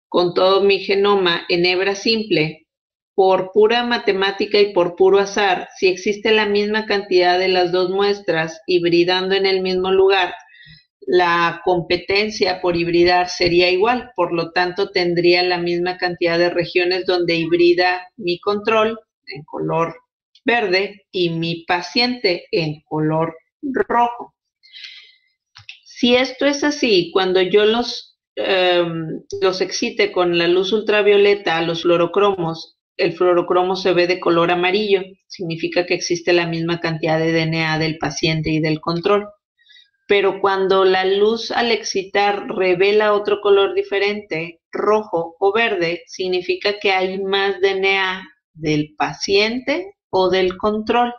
con todo mi genoma en hebra simple, por pura matemática y por puro azar, si existe la misma cantidad de las dos muestras hibridando en el mismo lugar, la competencia por hibridar sería igual, por lo tanto tendría la misma cantidad de regiones donde hibrida mi control en color verde y mi paciente en color rojo. Si esto es así, cuando yo los excite con la luz ultravioleta a los fluorocromos, el fluorocromo se ve de color amarillo, significa que existe la misma cantidad de DNA del paciente y del control. Pero cuando la luz al excitar revela otro color diferente, rojo o verde, significa que hay más DNA del paciente o del control.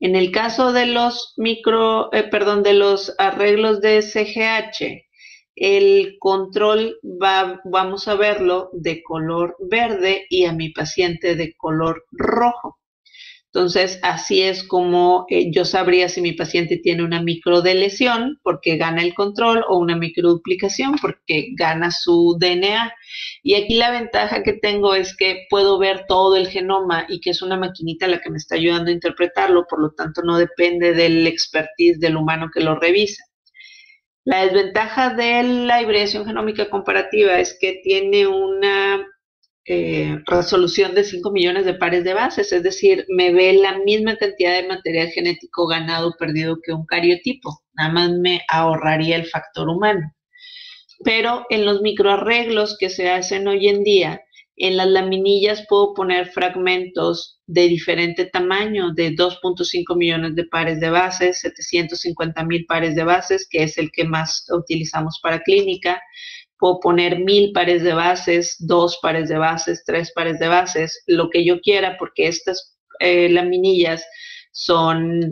En el caso de los de los arreglos de SGH, el control vamos a verlo de color verde y a mi paciente de color rojo. Entonces, así es como yo sabría si mi paciente tiene una microdeleción porque gana el control o una microduplicación porque gana su DNA. Y aquí la ventaja que tengo es que puedo ver todo el genoma y que es una maquinita la que me está ayudando a interpretarlo, por lo tanto no depende del expertise del humano que lo revisa. La desventaja de la hibridación genómica comparativa es que tiene una resolución de 5 millones de pares de bases, es decir, me ve la misma cantidad de material genético ganado o perdido que un cariotipo, nada más me ahorraría el factor humano. Pero en los microarreglos que se hacen hoy en día, en las laminillas puedo poner fragmentos de diferente tamaño, de 2.5 millones de pares de bases, 750,000 pares de bases, que es el que más utilizamos para clínica. Puedo poner 1000 pares de bases, 2 pares de bases, 3 pares de bases, lo que yo quiera, porque estas laminillas son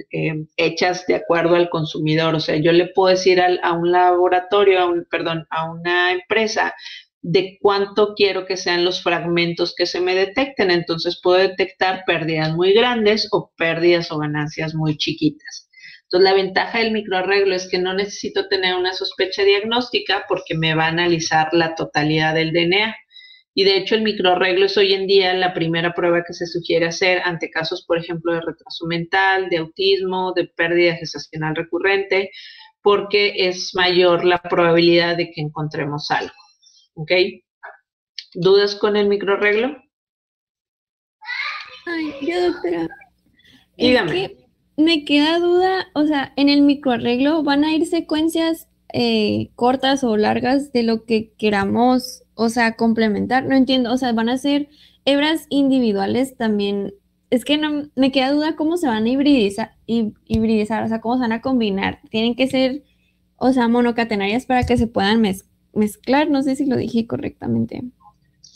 hechas de acuerdo al consumidor. O sea, yo le puedo decir a un laboratorio, a una empresa, de cuánto quiero que sean los fragmentos que se me detecten. Entonces puedo detectar pérdidas muy grandes o pérdidas o ganancias muy chiquitas. Entonces, la ventaja del microarreglo es que no necesito tener una sospecha diagnóstica porque me va a analizar la totalidad del DNA. Y de hecho, el microarreglo es hoy en día la primera prueba que se sugiere hacer ante casos, por ejemplo, de retraso mental, de autismo, de pérdida gestacional recurrente, porque es mayor la probabilidad de que encontremos algo. ¿Ok? ¿Dudas con el microarreglo? Ay, yo, doctora. Dígame. Es que me queda duda, o sea, en el microarreglo van a ir secuencias cortas o largas de lo que queramos, o sea, complementar. No entiendo, o sea, van a ser hebras individuales también. Es que no me queda duda cómo se van a hibridizar, o sea, cómo se van a combinar. Tienen que ser, o sea, monocatenarias para que se puedan mezclar. No sé si lo dije correctamente.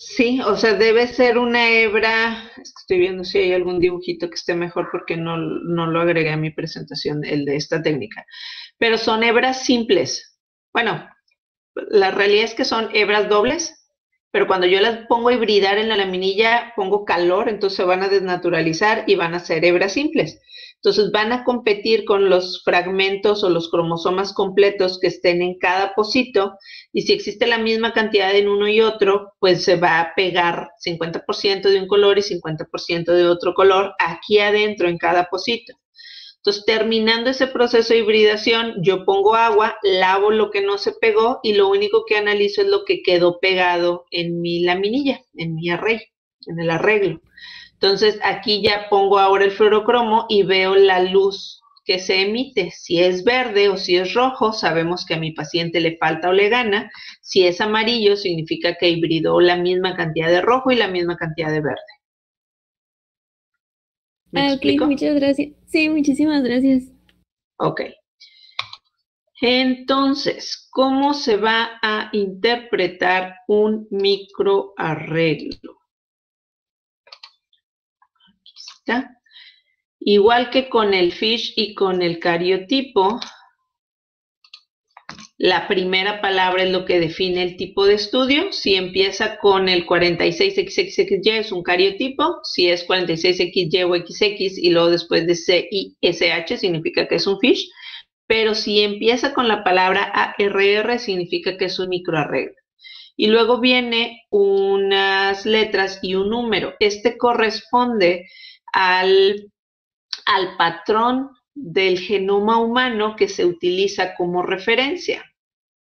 Sí, o sea, debe ser una hebra. Es que estoy viendo si hay algún dibujito que esté mejor porque no lo agregué a mi presentación, el de esta técnica. Pero son hebras simples. Bueno, la realidad es que son hebras dobles, pero cuando yo las pongo a hibridar en la laminilla, pongo calor, entonces se van a desnaturalizar y van a ser hebras simples. Entonces van a competir con los fragmentos o los cromosomas completos que estén en cada pocito, y si existe la misma cantidad en uno y otro, pues se va a pegar 50% de un color y 50% de otro color aquí adentro en cada pocito. Entonces, terminando ese proceso de hibridación, yo pongo agua, lavo lo que no se pegó y lo único que analizo es lo que quedó pegado en mi laminilla, en mi array, en el arreglo. Entonces, aquí ya pongo ahora el fluorocromo y veo la luz que se emite. Si es verde o si es rojo, sabemos que a mi paciente le falta o le gana. Si es amarillo, significa que hibridó la misma cantidad de rojo y la misma cantidad de verde. ¿Me explico? Ok, muchas gracias. Sí, muchísimas gracias. Ok. Entonces, ¿cómo se va a interpretar un microarreglo? Aquí está. Igual que con el FISH y con el cariotipo, la primera palabra es lo que define el tipo de estudio. Si empieza con el 46XXXY es un cariotipo. Si es 46XY o XX y luego después de CISH significa que es un FISH. Pero si empieza con la palabra ARR significa que es un microarreglo. Y luego viene unas letras y un número. Este corresponde al patrón del genoma humano que se utiliza como referencia.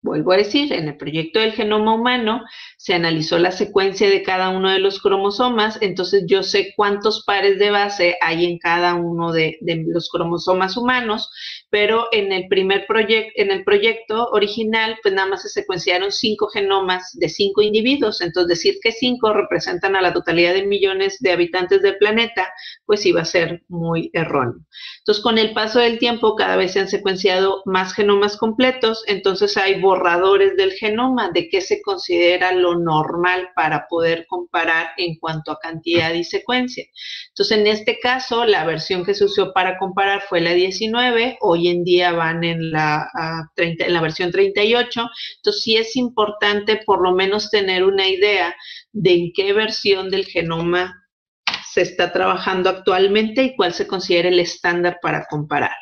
Vuelvo a decir, en el proyecto del genoma humano se analizó la secuencia de cada uno de los cromosomas, entonces yo sé cuántos pares de base hay en cada uno de los cromosomas humanos, pero en el proyecto original, pues nada más se secuenciaron 5 genomas de 5 individuos, entonces decir que 5 representan a la totalidad de millones de habitantes del planeta, pues iba a ser muy erróneo. Entonces, con el paso del tiempo, cada vez se han secuenciado más genomas completos, entonces hay borradores del genoma de qué se considera lo normal para poder comparar en cuanto a cantidad y secuencia. Entonces, en este caso, la versión que se usó para comparar fue la 19, hoy en día van en la versión 38, entonces sí es importante por lo menos tener una idea de en qué versión del genoma se está trabajando actualmente y cuál se considera el estándar para comparar.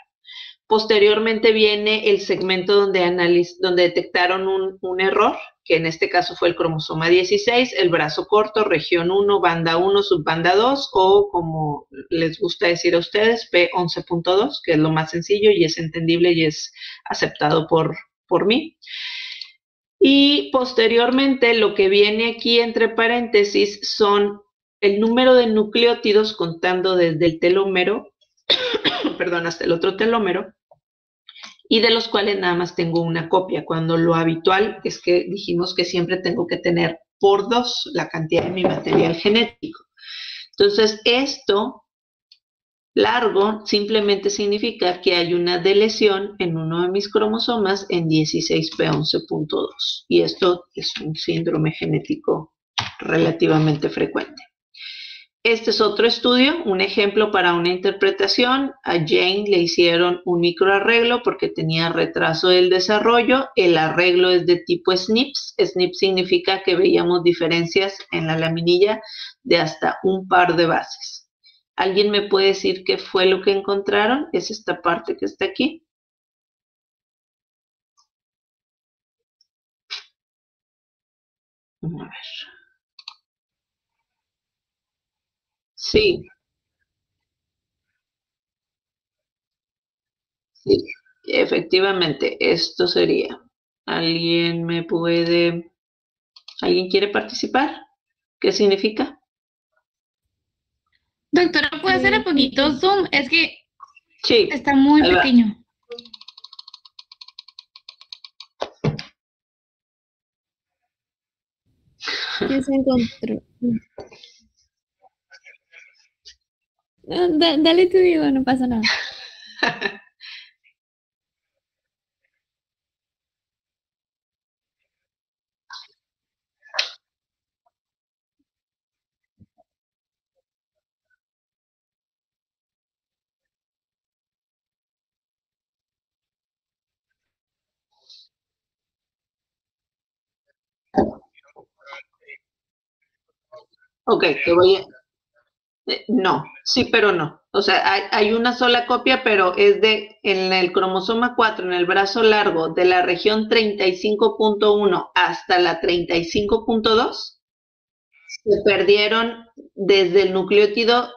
Posteriormente viene el segmento donde detectaron un error, que en este caso fue el cromosoma 16, el brazo corto, región 1, banda 1, subbanda 2, o como les gusta decir a ustedes, P11.2, que es lo más sencillo y es entendible y es aceptado por mí. Y posteriormente lo que viene aquí entre paréntesis son el número de nucleótidos contando desde el telómero, perdón, hasta el otro telómero, y de los cuales nada más tengo una copia, cuando lo habitual es que dijimos que siempre tengo que tener por 2 la cantidad de mi material genético. Entonces, esto largo simplemente significa que hay una delesión en uno de mis cromosomas en 16p11.2, y esto es un síndrome genético relativamente frecuente. Este es otro estudio, un ejemplo para una interpretación. A Jane le hicieron un microarreglo porque tenía retraso del desarrollo. El arreglo es de tipo SNPs. SNP significa que veíamos diferencias en la laminilla de hasta un par de bases. ¿Alguien me puede decir qué fue lo que encontraron? Es esta parte que está aquí. A ver. Sí, sí, efectivamente, esto sería. ¿Alguien quiere participar? ¿Qué significa? Doctora, ¿puede hacer un poquito zoom? Es que Sí, está muy ahí va. pequeño. Ya se encontró. Dale tú, Diego, no pasa nada. Ok, te voy a... No, sí, pero no. O sea, hay una sola copia, pero es en el cromosoma 4, en el brazo largo, de la región 35.1 hasta la 35.2, se perdieron desde el nucleótido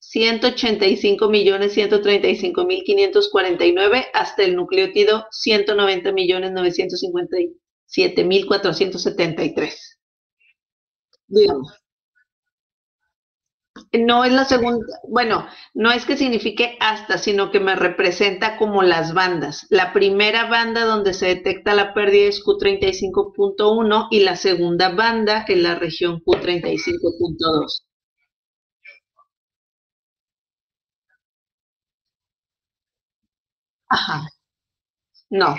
185.135.549 hasta el nucleótido 190.957.473. Digamos. No es la segunda, bueno, no es que signifique hasta, sino que me representa como las bandas. La primera banda donde se detecta la pérdida es Q35.1 y la segunda banda es la región Q35.2. Ajá, no,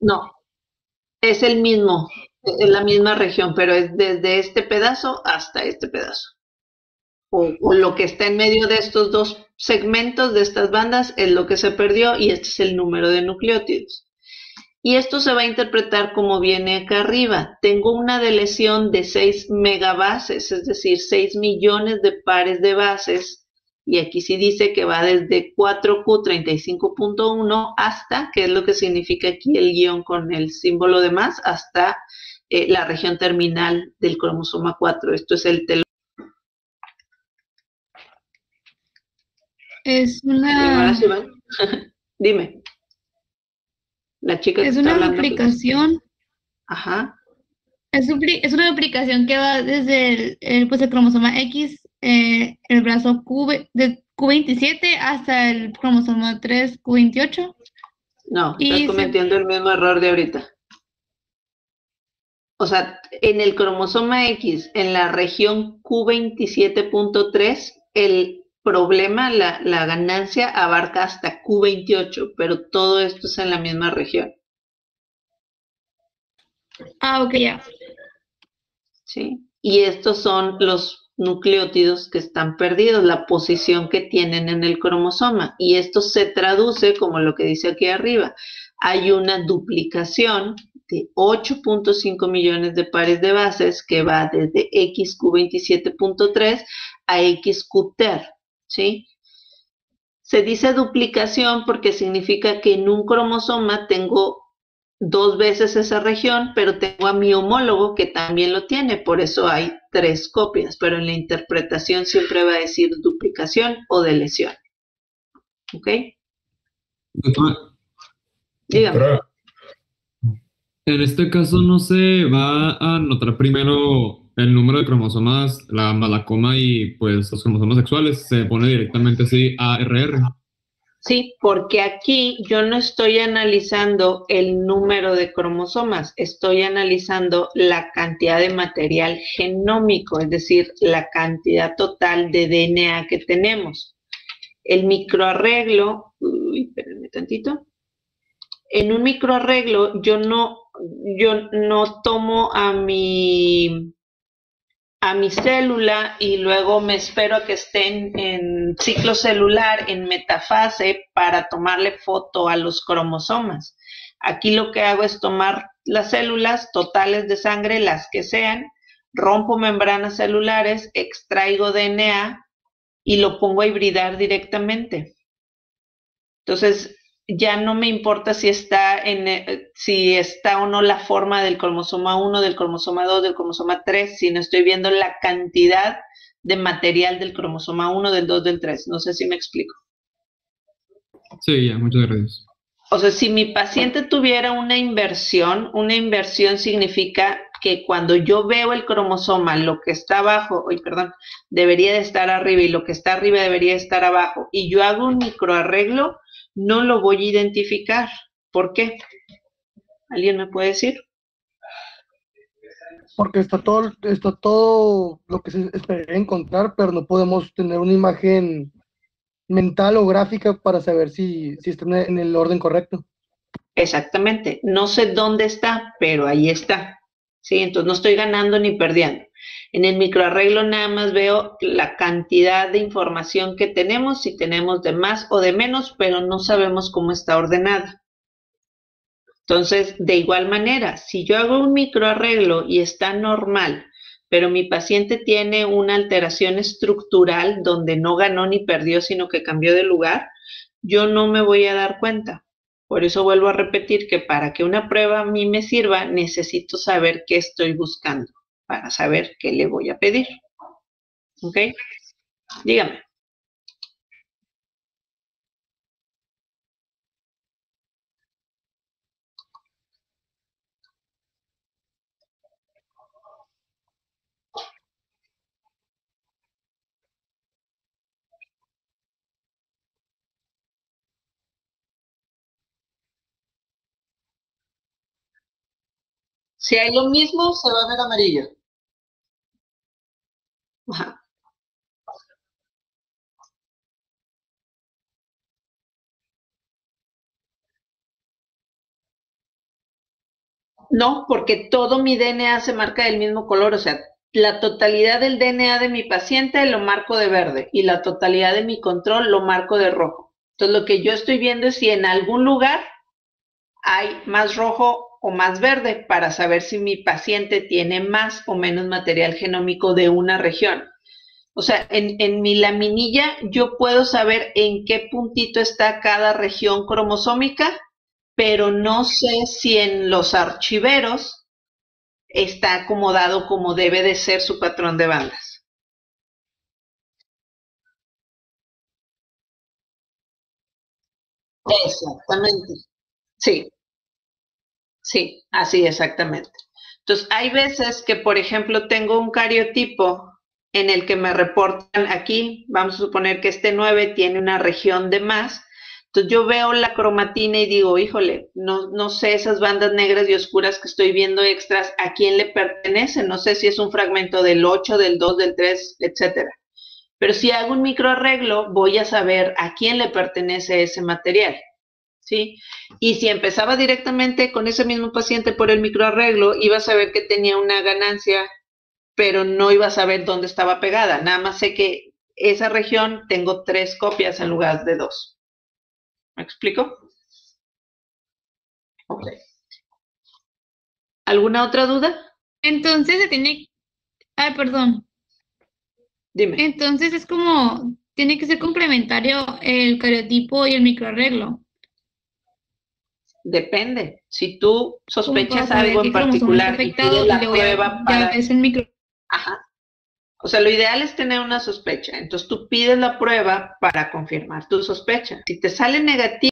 no, es el mismo, es la misma región, pero es desde este pedazo hasta este pedazo. O lo que está en medio de estos dos segmentos de estas bandas es lo que se perdió y este es el número de nucleótidos. Y esto se va a interpretar como viene acá arriba. Tengo una deleción de 6 megabases, es decir, 6 millones de pares de bases. Y aquí sí dice que va desde 4Q35.1 hasta, que es lo que significa aquí el guión con el símbolo de más, hasta la región terminal del cromosoma 4. Esto es el telón. Es una... Dime. La chica es una duplicación. Ajá. Es una duplicación que va desde el cromosoma X, el brazo Q27 hasta el cromosoma 3, Q28. No, estás cometiendo el mismo error de ahorita. O sea, en el cromosoma X, en la región Q27.3, el problema, la ganancia abarca hasta Q28, pero todo esto es en la misma región. Ah, ok, ya. ¿Sí? Y estos son los nucleótidos que están perdidos, la posición que tienen en el cromosoma. Y esto se traduce como lo que dice aquí arriba. Hay una duplicación de 8.5 millones de pares de bases que va desde XQ27.3 a XQTER, ¿sí? Se dice duplicación porque significa que en un cromosoma tengo 2 veces esa región, pero tengo a mi homólogo que también lo tiene, por eso hay 3 copias, pero en la interpretación siempre va a decir duplicación o deleción. ¿Ok? Dígame. En este caso no se va a anotar primero el número de cromosomas, la coma y pues los cromosomas sexuales, se pone directamente así ARR. Sí, porque aquí yo no estoy analizando el número de cromosomas, estoy analizando la cantidad de material genómico, es decir, la cantidad total de DNA que tenemos. El microarreglo, espérenme tantito. En un microarreglo yo no tomo a mi célula y luego me espero a que estén en ciclo celular, en metafase, para tomarle foto a los cromosomas. Aquí lo que hago es tomar las células totales de sangre, las que sean, rompo membranas celulares, extraigo DNA y lo pongo a hibridar directamente. Entonces, ya no me importa si está o no la forma del cromosoma 1, del cromosoma 2, del cromosoma 3, sino estoy viendo la cantidad de material del cromosoma 1, del 2, del 3. No sé si me explico. Sí, ya, muchas gracias. O sea, si mi paciente tuviera una inversión significa que cuando yo veo el cromosoma, lo que está abajo, debería de estar arriba y lo que está arriba debería estar abajo, y yo hago un microarreglo, no lo voy a identificar. ¿Por qué? ¿Alguien me puede decir? Porque está todo lo que se esperaría encontrar, pero no podemos tener una imagen mental o gráfica para saber si está en el orden correcto. Exactamente. No sé dónde está, pero ahí está. ¿Sí? Entonces no estoy ganando ni perdiendo. En el microarreglo nada más veo la cantidad de información que tenemos, si tenemos de más o de menos, pero no sabemos cómo está ordenada. Entonces, de igual manera, si yo hago un microarreglo y está normal, pero mi paciente tiene una alteración estructural donde no ganó ni perdió, sino que cambió de lugar, yo no me voy a dar cuenta. Por eso vuelvo a repetir que para que una prueba a mí me sirva, necesito saber qué estoy buscando, para saber qué le voy a pedir. ¿Ok? Dígame. Si hay lo mismo, se va a ver amarillo. Ajá. No, porque todo mi DNA se marca del mismo color, o sea, la totalidad del DNA de mi paciente lo marco de verde y la totalidad de mi control lo marco de rojo. Entonces, lo que yo estoy viendo es si en algún lugar hay más rojo o más verde para saber si mi paciente tiene más o menos material genómico de una región. O sea, en mi laminilla yo puedo saber en qué puntito está cada región cromosómica, pero no sé si en los archiveros está acomodado como debe de ser su patrón de bandas. Exactamente. Sí, sí, así exactamente. Entonces, hay veces que, por ejemplo, tengo un cariotipo en el que me reportan aquí, vamos a suponer que este 9 tiene una región de más. Entonces yo veo la cromatina y digo, híjole, no sé esas bandas negras y oscuras que estoy viendo extras, ¿a quién le pertenecen? No sé si es un fragmento del 8, del 2, del 3, etcétera. Pero si hago un microarreglo, voy a saber a quién le pertenece ese material, ¿sí? Y si empezaba directamente con ese mismo paciente por el microarreglo, iba a saber que tenía una ganancia, pero no iba a saber dónde estaba pegada. Nada más sé que esa región tengo 3 copias en lugar de 2. ¿Me explico? Ok. ¿Alguna otra duda? Entonces se tiene, ay, perdón. Dime. Entonces es como, tiene que ser complementario el cariotipo y el microarreglo. Depende. Si tú sospechas Como para algo saber en qué cromosoma está particular y afectado pides y la luego prueba ya para... es el micro. Ajá. O sea, lo ideal es tener una sospecha. Entonces tú pides la prueba para confirmar tu sospecha. Si te sale negativo,